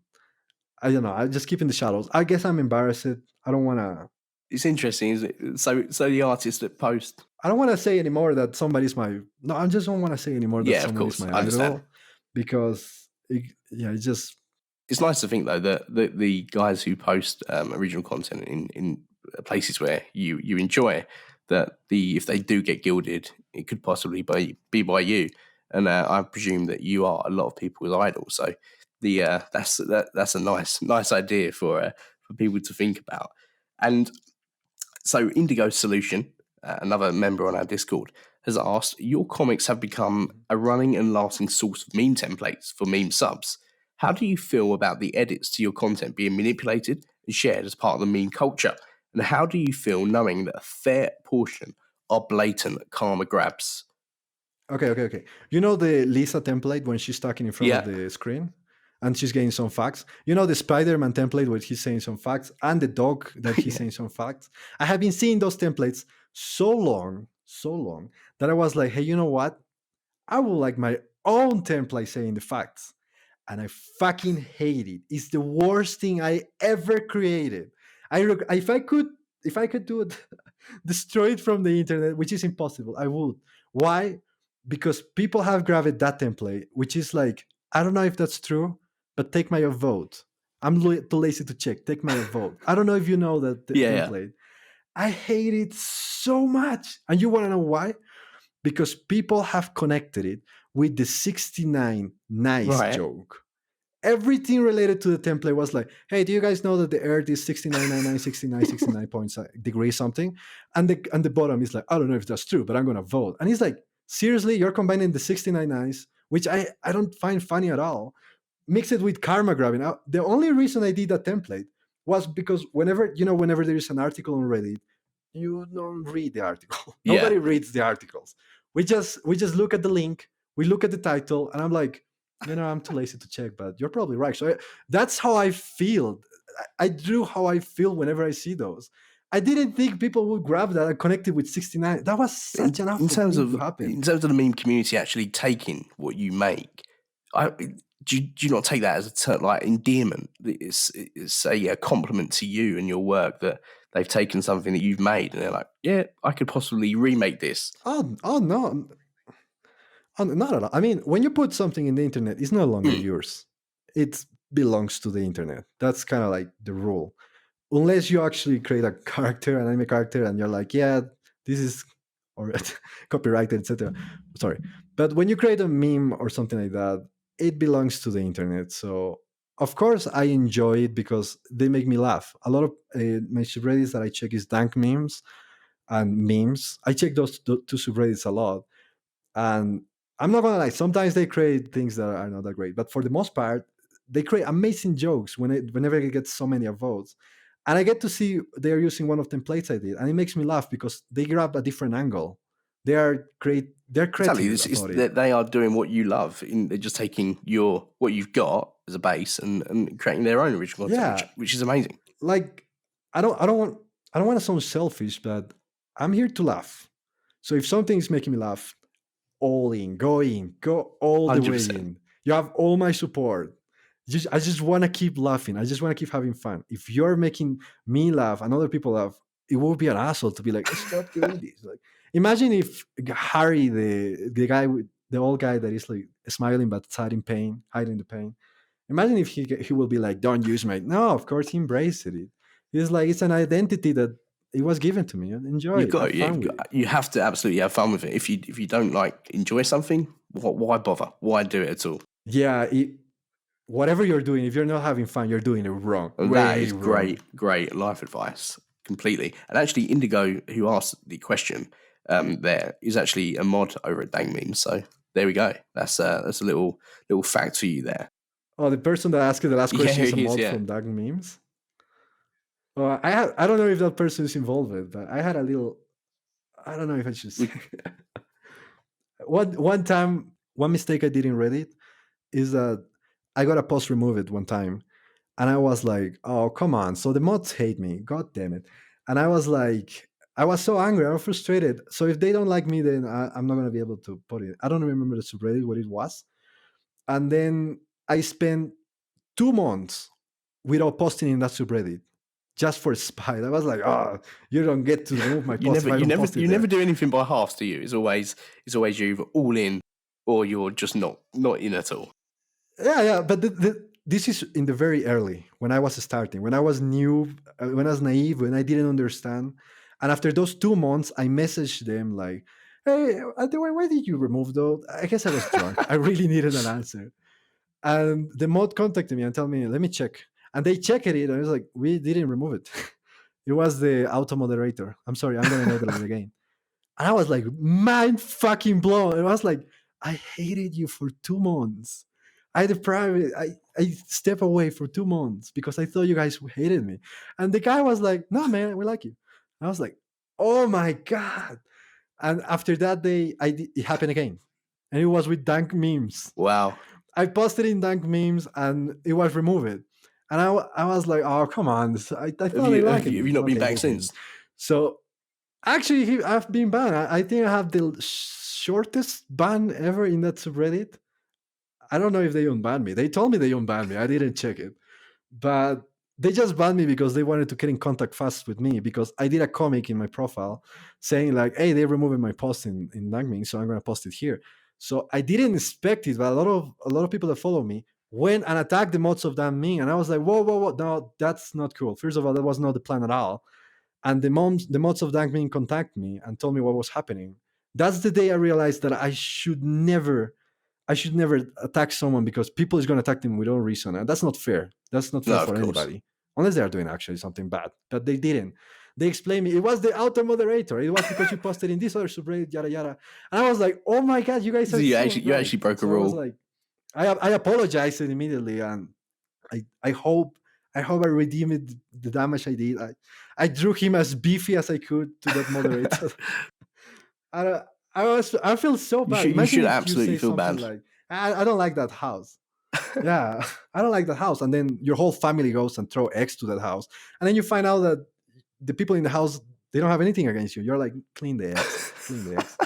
I don't know. I just keep in the shadows. I guess I'm embarrassed. I don't want to. It's interesting, isn't it? So the artists that post, I don't want to say anymore that somebody's my. No, I just don't want to say anymore that yeah, of someone is course, my I understand. idol, because it's just. It's nice to think though that the guys who post original content in places where you enjoy that if they do get gilded, it could possibly be by you, and I presume that you are a lot of people's idols. So that's a nice idea for people to think about. And so Indigo Solution, another member on our Discord, has asked, your comics have become a running and lasting source of meme templates for meme subs. How do you feel about the edits to your content being manipulated and shared as part of the meme culture? And how do you feel knowing that a fair portion are blatant karma grabs? Okay. You know the Lisa template when she's talking in front of Yeah. the screen and she's getting some facts? You know the Spider-Man template where he's saying some facts and the dog that he's Yeah. saying some facts? I have been seeing those templates so long that I was like, hey, you know what? I would like my own template saying the facts. And I fucking hate it. It's the worst thing I ever created. If I could do it, destroy it from the internet, which is impossible, I would. Why? Because people have grabbed that template, which is like, I don't know if that's true, but take my vote. I'm too lazy to check. Take my vote. I don't know if you know that Yeah. template. I hate it so much. And you want to know why? Because people have connected it with the 69 nice Right. joke. Everything related to the template was like, hey, do you guys know that the earth is 69 points degrees something? And the bottom is like, I don't know if that's true, but I'm gonna vote. And he's like, seriously, you're combining the 69 nice, which I don't find funny at all, mix it with karma grabbing. The only reason I did that template was because whenever there is an article on Reddit, you don't read the article. Yeah. Nobody reads the articles. We just look at the link, we look at the title, and I'm like, I'm too lazy to check, but you're probably right. So that's how I feel. I drew how I feel whenever I see those. I didn't think people would grab that and connect it with 69. That was such an In awful terms thing of to happen. the meme community actually taking what you make, do you not take that as a like endearment? It's a compliment to you and your work that they've taken something that you've made and they're like, yeah, I could possibly remake this. Oh no. Not at all. I mean, when you put something in the internet, it's no longer Mm. yours. It belongs to the internet. That's kind of like the rule. Unless you actually create a character, an anime character, and you're like, yeah, this is or copyrighted, etc. Sorry, but when you create a meme or something like that, it belongs to the internet. So of course I enjoy it because they make me laugh. A lot of my subreddits that I check is Dank Memes and Memes. I check those two subreddits a lot, and I'm not gonna lie, sometimes they create things that are not that great, but for the most part, they create amazing jokes whenever it gets so many votes. And I get to see they're using one of the templates I did, and it makes me laugh because they grab a different angle. They're Exactly, creative it's about it. that they are doing what you love. They're just taking what you've got as a base and creating their own original content, Yeah, which is amazing. like I don't want to sound selfish, but I'm here to laugh. So if something is making me laugh, all in, go all the way 100%. in. You have all my support. I just want to keep laughing. I just want to keep having fun. If you're making me laugh and other people laugh, it would be an asshole to be like, stop doing this. Like, imagine if Harry, the guy with the old guy that is like smiling but hiding pain, hiding the pain. Imagine if he will be like, don't use my. No, of course he embraced it. He's like, it's an identity that it was given to me. Enjoy You've it. got Have to, yeah, fun with it. you have to absolutely have fun with it. If you don't like enjoy something, why bother? Why do it at all? Yeah, whatever you're doing, if you're not having fun, you're doing it wrong, And that way is wrong. great life advice. completely. And actually, Indigo, who asked the question, there is actually a mod over at Dank Memes. So there we go. That's a little fact for you there. Oh, the person that asked you the last Yeah, question is a he is. mod Yeah, from Dank Memes. Well, I don't know if that person is involved, but I had a little. I don't know if I should say. we, One time, one mistake I did in Reddit is that I got a post removed one time, and I was like, "Oh, come on!" So the mods hate me. God damn it! And I was like, I was so angry. I was frustrated. So if they don't like me, then I'm not gonna be able to put it. I don't remember the subreddit what it was, and then I spent 2 months without posting in that subreddit just for spite. I was like, "Oh, you don't get to remove my post if I don't post it you there." never do anything by halves, do you? It's always you're either all in or you're just not in at all. Yeah, but this is in the very early when I was starting, when I was new, when I was naive, when I didn't understand. And after those 2 months, I messaged them like, "Hey, why did you remove those?" I guess I was drunk. I really needed an answer. And the mod contacted me and told me, "Let me check." And they checked it, and I was like, "We didn't remove it. It was the auto moderator. I'm sorry, I'm gonna enable it again." And I was like, mind fucking blown. And I was like, I hated you for 2 months. I stepped away for 2 months because I thought you guys hated me. And the guy was like, "No, man, we like you." I was like, oh my God. And after that day, it happened again. And it was with Dank Memes. Wow. I posted in Dank Memes and it was removed. And I was like, oh, come on. I thought they liked Have me. you not No, been they back didn't. since? So actually, I've been banned. I think I have the shortest ban ever in that subreddit. I don't know if they unbanned me. They told me they unbanned me. I didn't check it, but they just banned me because they wanted to get in contact fast with me because I did a comic in my profile saying like, "Hey, they removed my post in Nagming, so I'm going to post it here." So I didn't expect it, but a lot of people that follow me went and attacked the mods of that meme, and I was like, "Whoa, whoa, whoa! No, that's not cool." First of all, that was not the plan at all. And the mods of Dankmin contact me and told me what was happening. That's the day I realized that I should never attack someone because people is going to attack them without reason, and that's not fair. That's not fair No, of for course. anybody, unless they are doing actually something bad. But they didn't. They explained me it was the auto moderator. It was because you posted in this other subreddit, yada yada. And I was like, oh my god, you guys So are so you right. actually broke a So I was rule. like, I apologized immediately, and I hope I redeemed the damage I did. I drew him as beefy as I could to that moderator. I don't- I feel so bad. You Imagine should if you absolutely say feel something bad. like, I don't like that house. Yeah, I don't like that house. And then your whole family goes and throw eggs to that house. And then you find out that the people in the house, they don't have anything against you. You're like, clean the eggs, clean the eggs.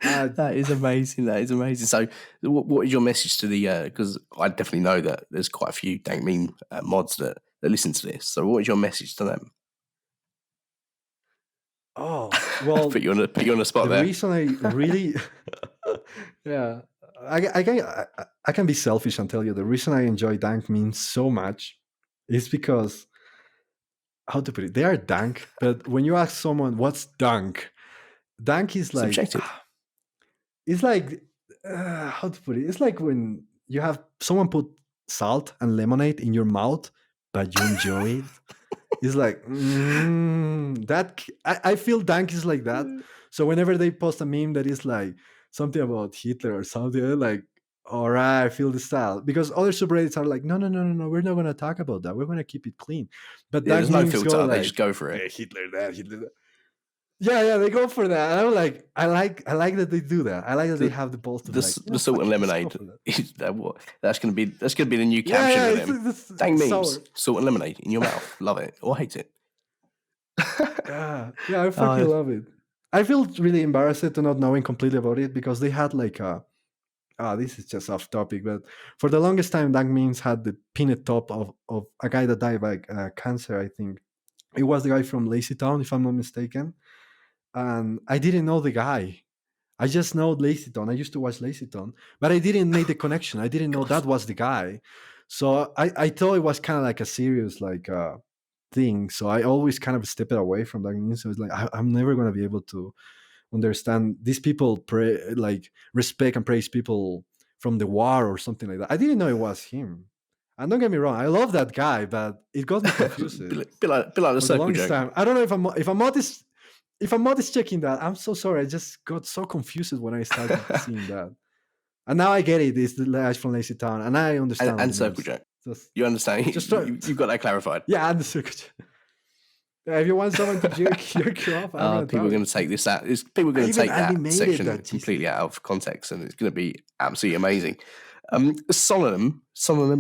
Uh, That is amazing. That is amazing. So, what is your message to the? Because I definitely know that there's quite a few Dank Meme mods that listen to this. So, what is your message to them? oh, well, Put you on the spot the there. reason I really, yeah, I can be selfish and tell you the reason I enjoy Dank memes so much is because, how to put it, they are dank, but when you ask someone what's dank is like, Subjective. it's like, how to put it, it's like when you have someone put salt and lemonade in your mouth, but you enjoy it. It's like I feel dank is like that. So whenever they post a meme that is like something about Hitler or something, I'm like, all right, I feel the style. Because other subreddits are like, no, no, no, no, no, we're not gonna talk about that. We're gonna keep it clean. But Yeah, dank there's no memes go filter. They just like, go for it. hey, Hitler that, Hitler that. Yeah, they go for that. And I'm like, I like that they do that. I like that they The have the balls to be like, the salt and fuck it, let's go lemonade for that. is that what that's gonna be the new Yeah, caption yeah, of it's, them. Dank it's Memes, sour. salt and lemonade in your mouth. Love it or hate it. Yeah, I fucking Oh, love it. I feel really embarrassed to not knowing completely about it because they had like a. This is just off topic, but for the longest time, Dank Memes had the pinned top of a guy that died by cancer. I think it was the guy from Lazy Town, if I'm not mistaken. And I didn't know the guy. I just know Lazy Town. I used to watch Lazy Town, but I didn't make the connection. I didn't know God. that was the guy. So I thought it was kind of like a serious like thing. So I always kind of stepped away from that news. So it's like I'm never gonna be able to understand these people like respect and praise people from the war or something like that. I didn't know it was him. And don't get me wrong, I love that guy, but it got me confused bit like the for the circle longest joke. time. I don't know if I'm is checking that. I'm so sorry. I just got so confused when I started seeing that. And now I get it. It's the Lash from Lazy Town, and I understand And the circle memes. joke. Just, You understand? just try, You've got that clarified. yeah, and the circuit. If you want someone to jerk you off, I'm gonna People are going to take this out. People are going to take that section that completely out of context, and it's going to be absolutely amazing. Solomon,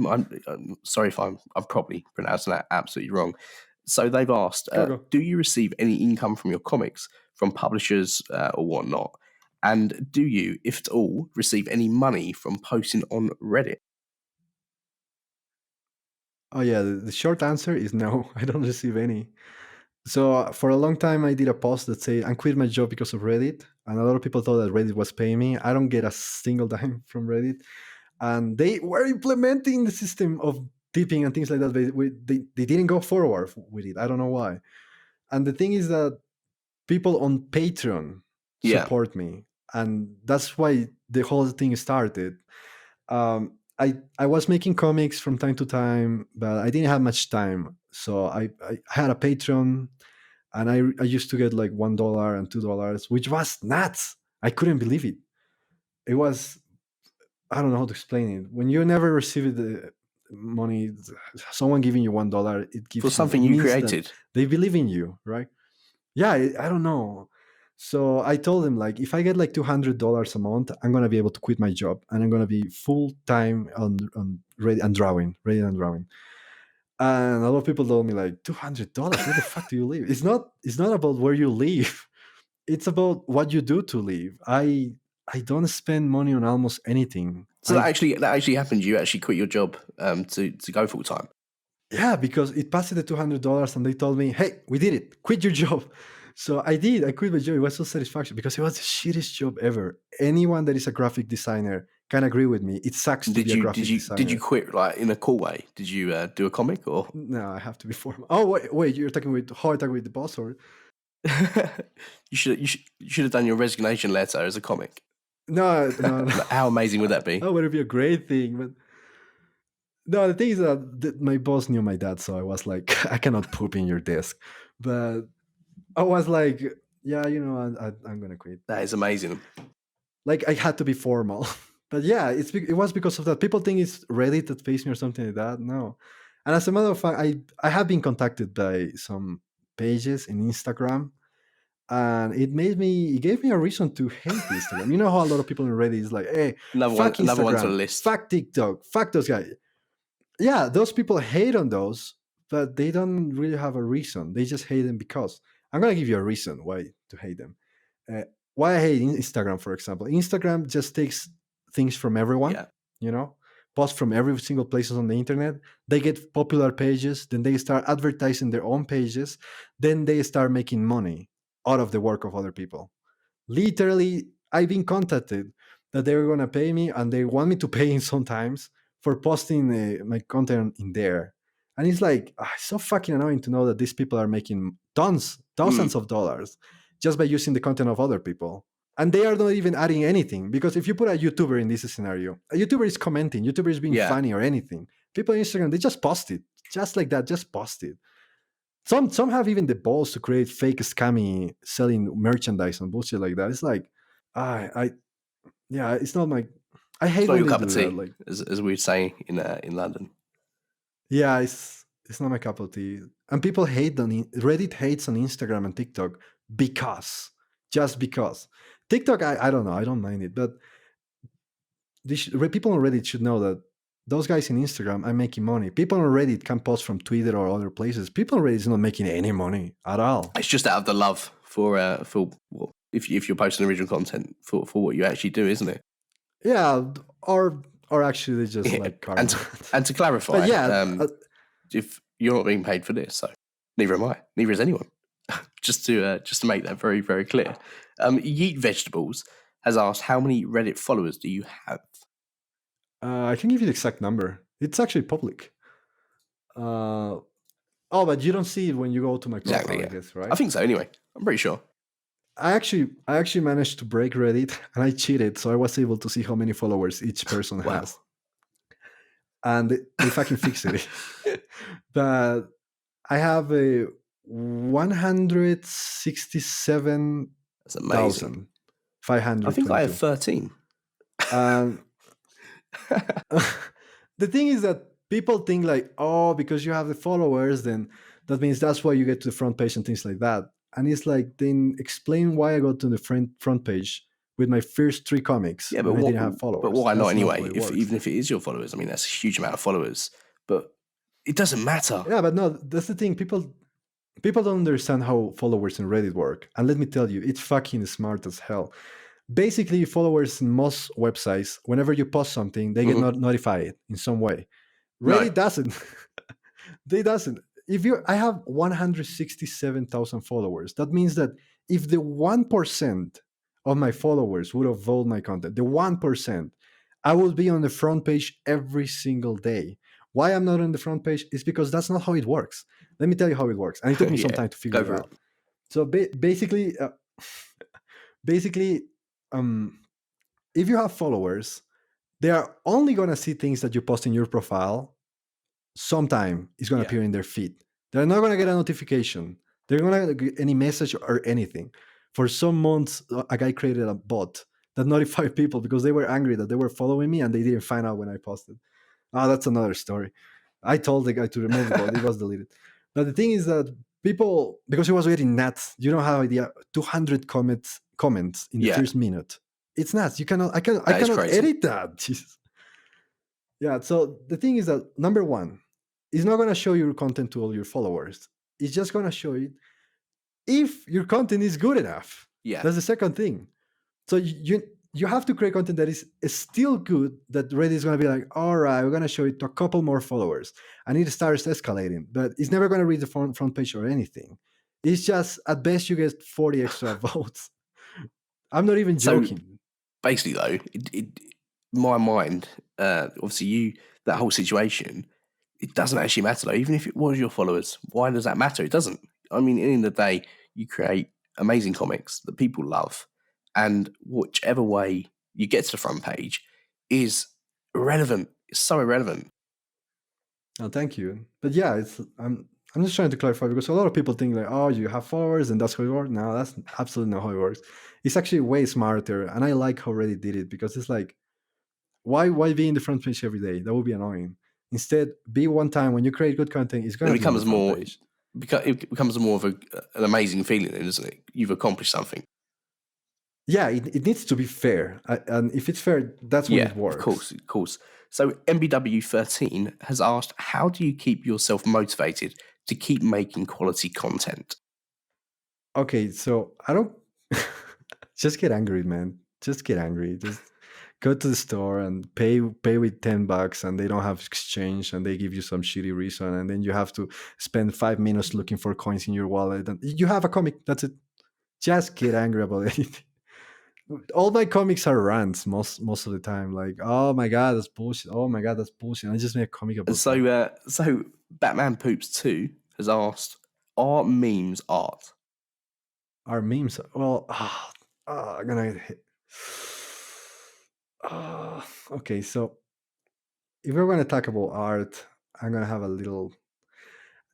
I'm sorry if I'm probably pronouncing that absolutely wrong. So they've asked, Go. do you receive any income from your comics from publishers or whatnot? And do you, if at all, receive any money from posting on Reddit? Oh yeah, the short answer is no. I don't receive any. So for a long time, I did a post that said I quit my job because of Reddit, and a lot of people thought that Reddit was paying me. I don't get a single dime from Reddit, and they were implementing the system of tipping and things like that. They didn't go forward with it. I don't know why. And the thing is that people on Patreon Yeah. support me, and that's why the whole thing started. I was making comics from time to time, but I didn't have much time, so I had a Patreon, and I used to get like $1 and $2, which was nuts. I couldn't believe it. It was, I don't know how to explain it. When you never receive the money, someone giving you $1, For it something you means that created. they believe in you, right? Yeah, I don't know. So I told him, like, if I get like $200 a month, I'm gonna be able to quit my job, and I'm gonna be full time on ready and drawing. And a lot of people told me like, $200, where the fuck do you live? It's not about where you live. It's about what you do to live. I don't spend money on almost anything. So that actually happened. You actually quit your job to go full time. Yeah, because it passed the $200, and they told me, "Hey, we did it. Quit your job." So I did. I quit my job. It was so satisfaction because it was the shittest job ever. Anyone that is a graphic designer can agree with me. It sucks to be a graphic designer. Did you quit like in a cool way? Did you do a comic or? No, I have to be formal. Oh wait, you're talking with how I talk with the boss, or? You should have done your resignation letter as a comic. No. How amazing would that be? That would be a great thing, but no. The thing is that my boss knew my dad, so I was like, I cannot poop in your desk, but I was like, yeah, I'm gonna quit. That is amazing. Like, I had to be formal. But yeah, it was because of that. People think it's Reddit that pays me or something like that. No. And as a matter of fact, I have been contacted by some pages in Instagram, and it gave me a reason to hate Instagram. You know how a lot of people on Reddit is like, hey, fuck Another one to the Instagram, list. fuck TikTok, fuck those guys. Yeah, those people hate on those, but they don't really have a reason. They just hate them because I'm gonna give you a reason why to hate them. Uh, why I hate Instagram, for example. Instagram just takes things from everyone, Yeah. posts from every single places on the internet. They get popular pages, then they start advertising their own pages, then they start making money out of the work of other people. Literally, I've been contacted that they're gonna pay me, and they want me to pay in sometimes for posting my content in there. And it's like, it's so fucking annoying to know that these people are making thousands of dollars just by using the content of other people. And they are not even adding anything, because if you put a YouTuber in this scenario, a YouTuber is commenting, YouTuber is being funny or anything. People on Instagram, they just post it. Just like that, just post it. Some have even the balls to create fake scammy selling merchandise and bullshit like that. It's like, it's not my. I hate It's not when your they cup do of that. tea, Like, as we would say in London. yeah, it's not my cup of tea. And people hate Reddit hates on Instagram and TikTok just because. TikTok, I don't know, I don't mind it, but people on Reddit should know that those guys in Instagram are making money. People on Reddit can post from Twitter or other places. People on Reddit is not making any money at all. It's just out of the love for what, if you're posting original content for what you actually do, isn't it? Yeah, or actually they just like karma. And to clarify, but yeah, if you're not being paid for this, so neither am I. Neither is anyone. just to make that very, very clear. Yeet Vegetables has asked, how many Reddit followers do you have? I can give you the exact number. It's actually public. But you don't see it when you go to my profile, Exactly, I guess, right? I think so. Anyway, I'm pretty sure. I actually managed to break Reddit, and I cheated, so I was able to see how many followers each person has. and they fucking fixed it. But I have a That's amazing. 167,522. I think I have 13. And the thing is that people think like, oh, because you have the followers, then that means that's why you get to the front page and things like that. And it's like, then explain why I got to the front page with my first 3 comics Yeah, when I didn't have but followers. why not That's not how anyway? it If works. even if it is your followers, I mean that's a huge amount of followers. But it doesn't matter. Yeah, but no, that's the thing. People don't understand how followers in Reddit work. And let me tell you, it's fucking smart as hell. Basically, followers in most websites, whenever you post something, they get Mhm. notified in some way. No. Reddit doesn't. They doesn't. If you, I have 167,000 followers. That means that if the 1% of my followers would have voted my content, the 1%, I would be on the front page every single day. Why I'm not on the front page is because that's not how it works. Let me tell you how it works, and it took me some Yeah. time to figure Go it for it. out. So basically, um, if you have followers, they are only gonna see things that you post in your profile. Sometime it's going to Yeah. appear in their feed. They're not going to get a notification. They're going to get any message or anything. For some months, a guy created a bot that notified people because they were angry that they were following me and they didn't find out when I posted. Ah, that's another story. I told the guy to remove the bot. It was deleted. But the thing is that people, because he was getting nuts, you don't have idea. 200 comments in the Yeah. first minute. It's nuts. You cannot. I That is cannot crazy. edit that. Jesus. Yeah. So the thing is that number one, it's not going to show your content to all your followers. It's just going to show it if your content is good enough. Yeah. That's the second thing. So you have to create content that is still good. That Reddit is going to be like, all right, we're going to show it to a couple more followers, and it starts escalating. But it's never going to reach the front page or anything. It's just at best you get 40 extra votes. I'm not even So joking. basically, though, my mind, obviously, that whole situation, it doesn't actually matter though. Even if it was your followers, why does that matter? It doesn't. I mean, in the end of the day, you create amazing comics that people love, and whichever way you get to the front page is irrelevant. It's so irrelevant. Oh, thank you. But yeah, I'm just trying to clarify because a lot of people think like, oh, you have followers and that's how it works. No, that's absolutely not how it works. It's actually way smarter, and I like how Reddit did it because it's like, why be in the front page every day? That would be annoying. Instead, be one time when you create good content, it's It gonna be on the front page. it becomes more of an amazing feeling, then, doesn't it? You've accomplished something. Yeah, it needs to be fair, and if it's fair, that's when Yeah, it works. of course. So MBW13 has asked, how do you keep yourself motivated to keep making quality content? Okay, so I don't just get angry, man. Just get angry. Just go to the store and pay with $10 and they don't have exchange and they give you some shitty reason and then you have to spend 5 minutes looking for coins in your wallet and you have a comic. That's it. Just get angry about anything. All my comics are rants most of the time. Like, oh my god, that's bullshit. Oh my god, that's bullshit. I just made a comic And about that. so Batman Poops 2 has asked, are memes art? Our memes. Well, I'm gonna. Okay, so if we're gonna talk about art, I'm gonna have a little.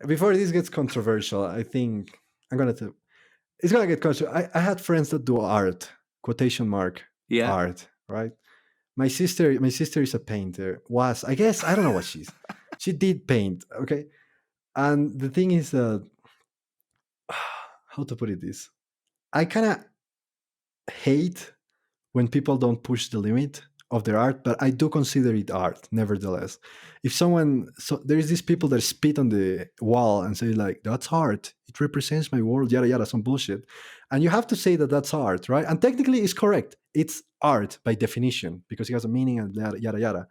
Before this gets controversial, I think I'm gonna. It's gonna get controversial. I had friends that do art, quotation mark Yeah. art, right? My sister is a painter. Was, I guess, I don't know what she's. She did paint, okay. And the thing is that how to put it this, I kind of hate when people don't push the limit of their art, but I do consider it art nevertheless. If someone, so there is these people that spit on the wall and say like, that's art, it represents my world, yada yada, some bullshit, and you have to say that that's art, right? And technically it's correct, it's art by definition because it has a meaning and yada yada yada.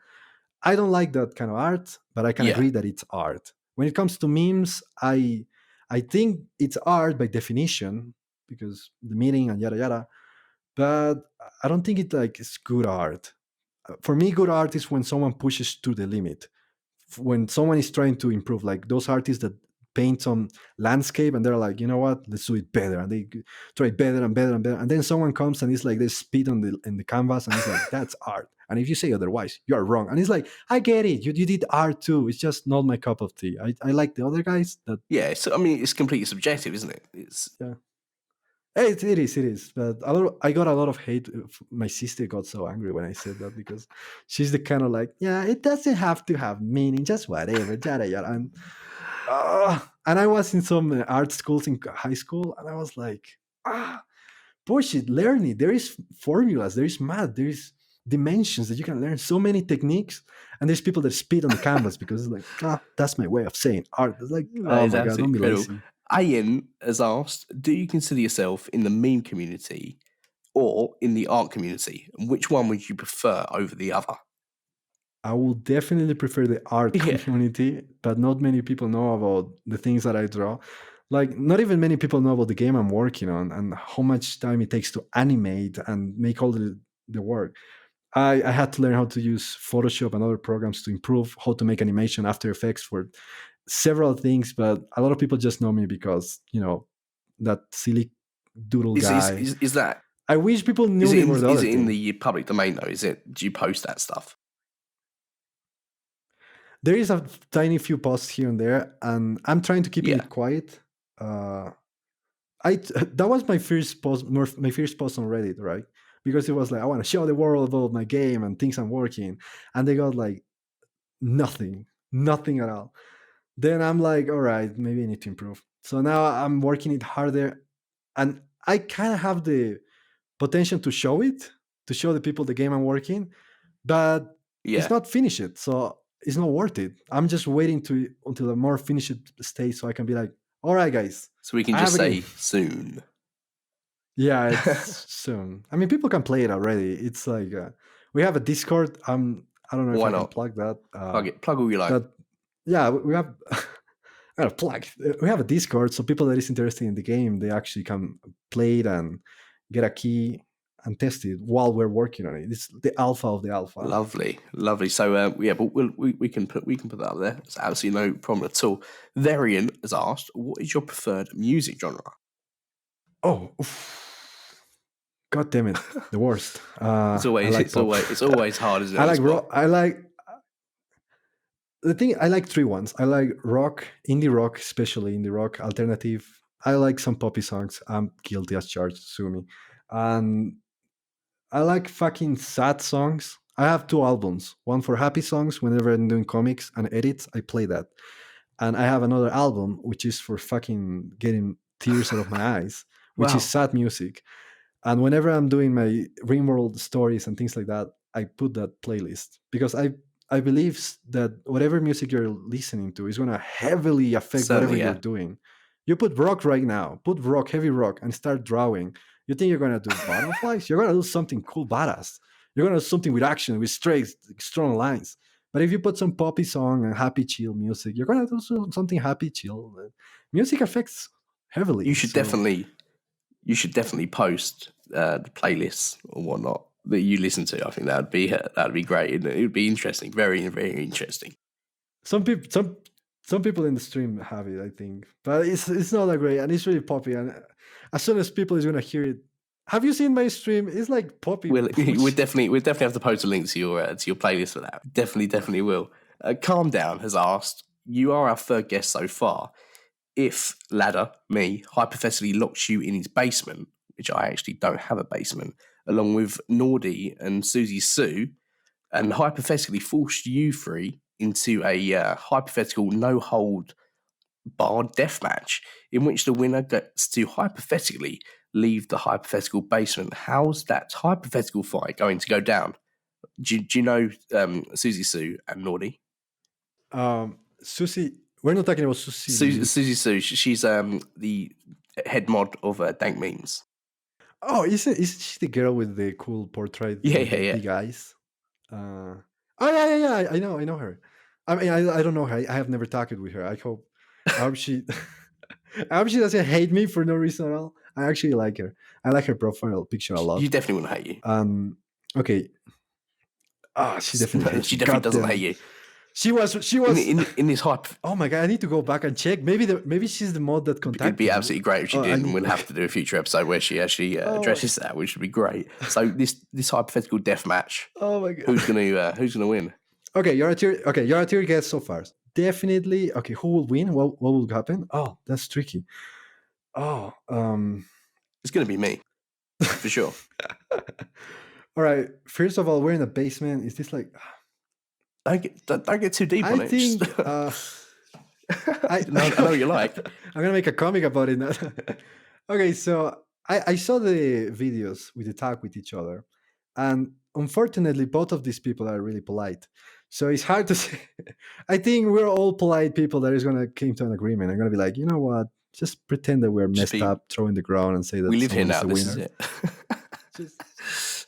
I don't like that kind of art, but I can Yeah. agree that it's art. When it comes to memes, I think it's art by definition because the meaning and yada yada, but I don't think it like it's good art. For me, good art is when someone pushes to the limit. When someone is trying to improve, like those artists that paint some landscape, and they're like, you know what, let's do it better, and they try better and better and better, and then someone comes and it's like they spit on the canvas, and it's like, that's art, and if you say otherwise, you are wrong. And it's like, I get it, you did art too, it's just not my cup of tea. I like the other guys that. Yeah, so I mean, it's completely subjective, isn't it? It's Yeah. It is. But I got a lot of hate. My sister got so angry when I said that, because she's the kind of like, yeah, it doesn't have to have meaning, just whatever, yada yada. And I was in some art schools in high school, and I was like, bullshit, learn it. There is formulas, there is math, there is dimensions that you can learn, so many techniques, and there's people that spit on the canvas because it's like, that's my way of saying art. It's like, that oh is my god, absolutely don't be incredible. lazy. Ian has asked, do you consider yourself in the meme community or in the art community? And which one would you prefer over the other? I will definitely prefer the art Yeah. community, but not many people know about the things that I draw. Like, not even many people know about the game I'm working on and how much time it takes to animate and make all the work. I had to learn how to use Photoshop and other programs to improve how to make animation, After Effects, for several things, but a lot of people just know me because, that silly doodle Is, is, guy. is, is that I wish people knew is it me in for the is other it in thing. the public domain though? Do you post that stuff? There is a tiny few posts here and there, and I'm trying to keeping Yeah. it quiet. I That was my first post, my first post on Reddit, right? Because it was like, I want to show the world about my game and things I'm working, and they got like nothing at all. Then I'm like, all right, maybe I need to improve. So now I'm working it harder, and I kind of have the potential to show it, to show the people the game I'm working, but it's Yeah. not finished, so it's not worth it. I'm just waiting to until a more finished state so I can be like, all right, guys, So we can I just have a game. say soon. Yeah, it's soon. I mean, people can play it already. It's like, we have a Discord. I don't know if Why I can not? plug that. Plug all you like. But yeah, we have. I don't know, plug. We have a Discord, so people that is interested in the game, they actually can play it and get a key and test it while we're working on it. It's the alpha of the alpha. Lovely, lovely. So yeah, but we can put that up there. It's absolutely no problem at all. Varian has asked, what is your preferred music genre? Oh, oof. God damn it, the worst. It's I always like it's pop. always it's always hard, isn't it, I on the like spot? rock. I like three ones. I like rock, indie rock, especially indie rock, alternative. I like some poppy songs. I'm guilty as charged, sue me. And I like fucking sad songs. I have two albums. One for happy songs whenever I'm doing comics and edits, I play that. And I have another album which is for fucking getting tears out of my eyes, which is Wow, sad music. And whenever I'm doing my Ringworld stories and things like that, I put that playlist because I believe that whatever music you're listening to is going to heavily affect whatever certainly, you're yeah. doing. You put rock right now, put rock, heavy rock, and start drawing. You think you're going to do butterflies? You're going to do something cool, badass. You're going to do something with action, with straight, strong lines. But if you put some poppy song and happy, chill music, you're going to do something happy, chill. Music affects You heavily. should So definitely post the playlists or whatnot that you listen to. I think that'd be great. It would be interesting, very very interesting. some people in the stream have it, I think, but it's not that great, and it's really poppy. And as soon as people is gonna hear it, have you seen my stream? It's like poppy We'll bullshit. definitely have to post a link to your playlist for that. Definitely will. Calm Down has asked, you are our third guest so far. If Ladder, me, hypothetically locks you in his basement, which I actually don't have a basement, along with Nordy and Susie Sue, and hypothetically forced you three into a hypothetical no hold barred deathmatch in which the winner gets to hypothetically leave the hypothetical basement, how's that hypothetical fight going to go down? Do you know Susie Sue and Nordy? Susie, we're not talking about Susie. Susie Sue, she's the head mod of Dank Memes. Oh, is she the girl with the cool portrait Yeah, with yeah, the yeah. big eyes? Oh yeah. I know her. I mean, I don't know her. I have never talked with her. I hope she I hope she doesn't hate me for no reason at all. I actually like her. I like her profile picture a You lot. definitely wouldn't hate you. Okay. Ah, she definitely hates She me. definitely God doesn't damn hate it. you. She was. in this hype. Oh my god! I need to go back and check. Maybe she's the mod that contacted. It'd be absolutely great if she did, and we'll have to do a future episode where she actually addresses that, which would be great. So this hypothetical death match. Oh my god! Who's gonna win? Okay, you're a tier guest so far. Definitely. Okay, who will win? What will happen? Oh, that's tricky. Oh, it's gonna be me, for sure. All right. First of all, we're in a basement. Is this like? Don't get too deep on it. I think. I know what you like. I'm gonna make a comic about it now. Okay, so I saw the videos with the talk with each other, and unfortunately, both of these people are really polite. So it's hard to say. I think we're all polite people that is gonna come to an agreement. I'm gonna be like, you know what? Just pretend that we're messed up, throw in the ground, and say that we live here now. The this winner. Is it.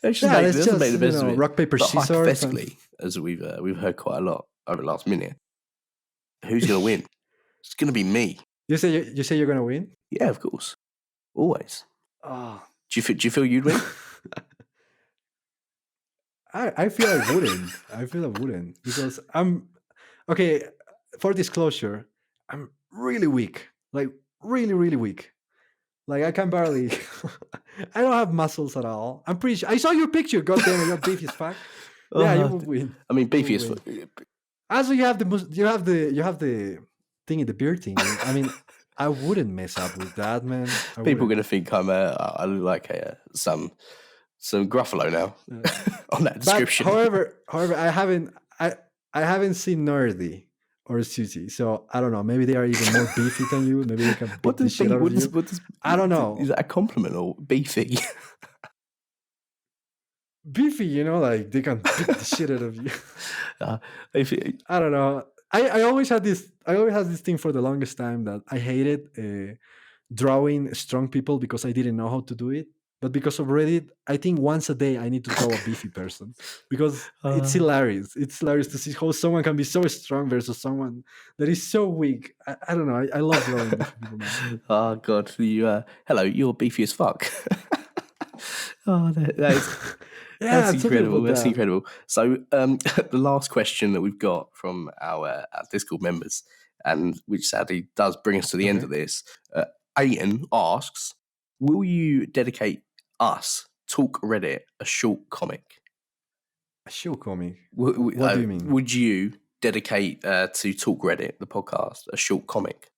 Let's just make the best of it. Rock paper scissors. Hypothetically, as we've heard quite a lot over the last minute, who's gonna win? It's gonna be me. You say you're gonna win? Yeah, of course, always. Oh. Do you feel you'd win? I feel I wouldn't. I feel I wouldn't because I'm okay. For disclosure, I'm really weak. Like really, really weak. Like I can barely. I don't have muscles at all. I'm pretty sure. I saw your picture. God damn it, you're beefy as fuck. Yeah, you would win. I mean, beefy as fuck. Also, you have the thing in the beard thing. I mean, I wouldn't mess up with that, man. People are gonna think I look like some Gruffalo now on that description. But, however, I haven't seen Nerdy or Susie, so I don't know. Maybe they are even more beefy than you. Maybe they can beat the shit out of you. I don't know. Is that a compliment or beefy? Beefy, like they can beat the shit out of you. I don't know. I always had this thing for the longest time that I hated drawing strong people because I didn't know how to do it. But because of Reddit, I think once a day I need to draw a beefy person because it's hilarious. It's hilarious to see how someone can be so strong versus someone that is so weak. I don't know. I love drawing beefy people. Man. Oh God, hello, you're beefy as fuck. That's incredible. That's incredible. So the last question that we've got from our Discord members, and which sadly does bring us to the end of this, Aiton asks, will you dedicate us, TalkReddit, a short comic? A short comic? What do you mean? Would you dedicate to TalkReddit, the podcast, a short comic?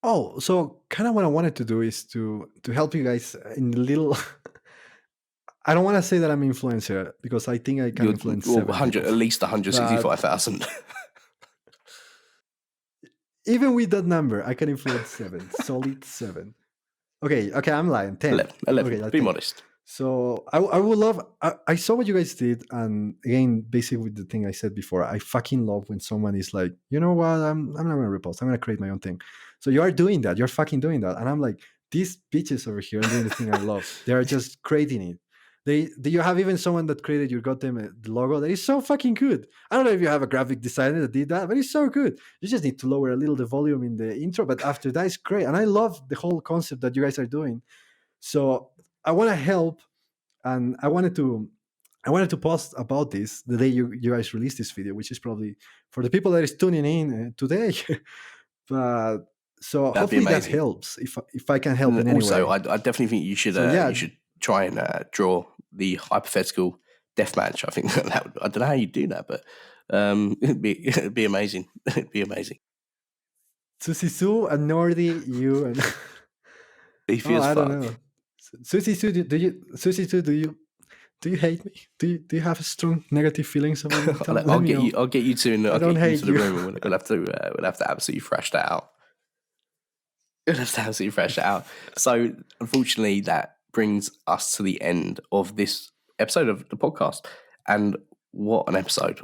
Oh, so kind of what I wanted to do is to help you guys in a little... I don't want to say that I'm an influencer because I think I can influence at least 165,000. Even with that number, I can influence 7. Solid 7. Okay, I'm lying. 10. 11. Okay, be modest. So I would love... I saw what you guys did, and again, basically with the thing I said before, I fucking love when someone is like, you know what, I'm not going to repost. I'm going to create my own thing. So you are doing that. You're fucking doing that. And I'm like, these bitches over here are doing the thing I love. They are just creating it. Do you have even someone that created your goddamn logo that is so fucking good? I don't know if you have a graphic designer that did that, but it's so good. You just need to lower a little the volume in the intro, but after that, it's great. And I love the whole concept that you guys are doing. So I want to help, and I wanted to post about this the day you guys release this video, which is probably for the people that is tuning in today. But so that'd hopefully that helps if I can help in any way. Also, I definitely think you should you should try and draw the hypothetical deathmatch. I think I don't know how you do that, but it'd be amazing. It'd be amazing. Susie Sue and Nordy, you and beefy as fuck. I don't know. Susie Sue, do you hate me? Do you have strong negative feelings about me? I'll get you to the room, and we'll have to absolutely thrash that out. We'll have to absolutely thrash that out. So unfortunately, that brings us to the end of this episode of the podcast. And what an episode!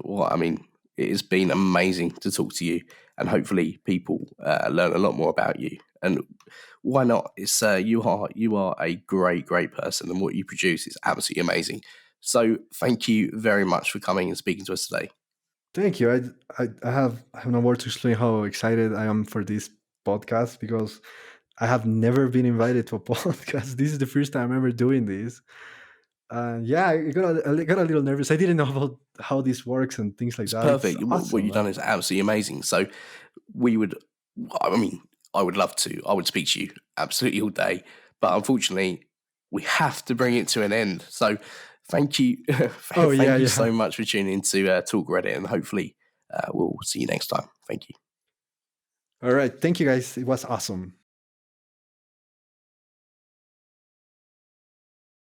It has been amazing to talk to you, and hopefully people learn a lot more about you. And why not? It's you are a great person, and what you produce is absolutely amazing. So thank you very much for coming and speaking to us today. Thank you. I have no word to explain how excited I am for this podcast, because I have never been invited to a podcast. This is the first time I'm ever doing this. Yeah, I got a little nervous. I didn't know about how this works and things like It's that. It's perfect. What awesome, you've done man. is absolutely amazing. So we would, I mean, I would love to. I would speak to you absolutely all day, but unfortunately, we have to bring it to an end. So thank you, Oh yeah, thank you yeah. so much for tuning in to Talk Reddit, and hopefully we'll see you next time. Thank you. All right, thank you guys. It was awesome.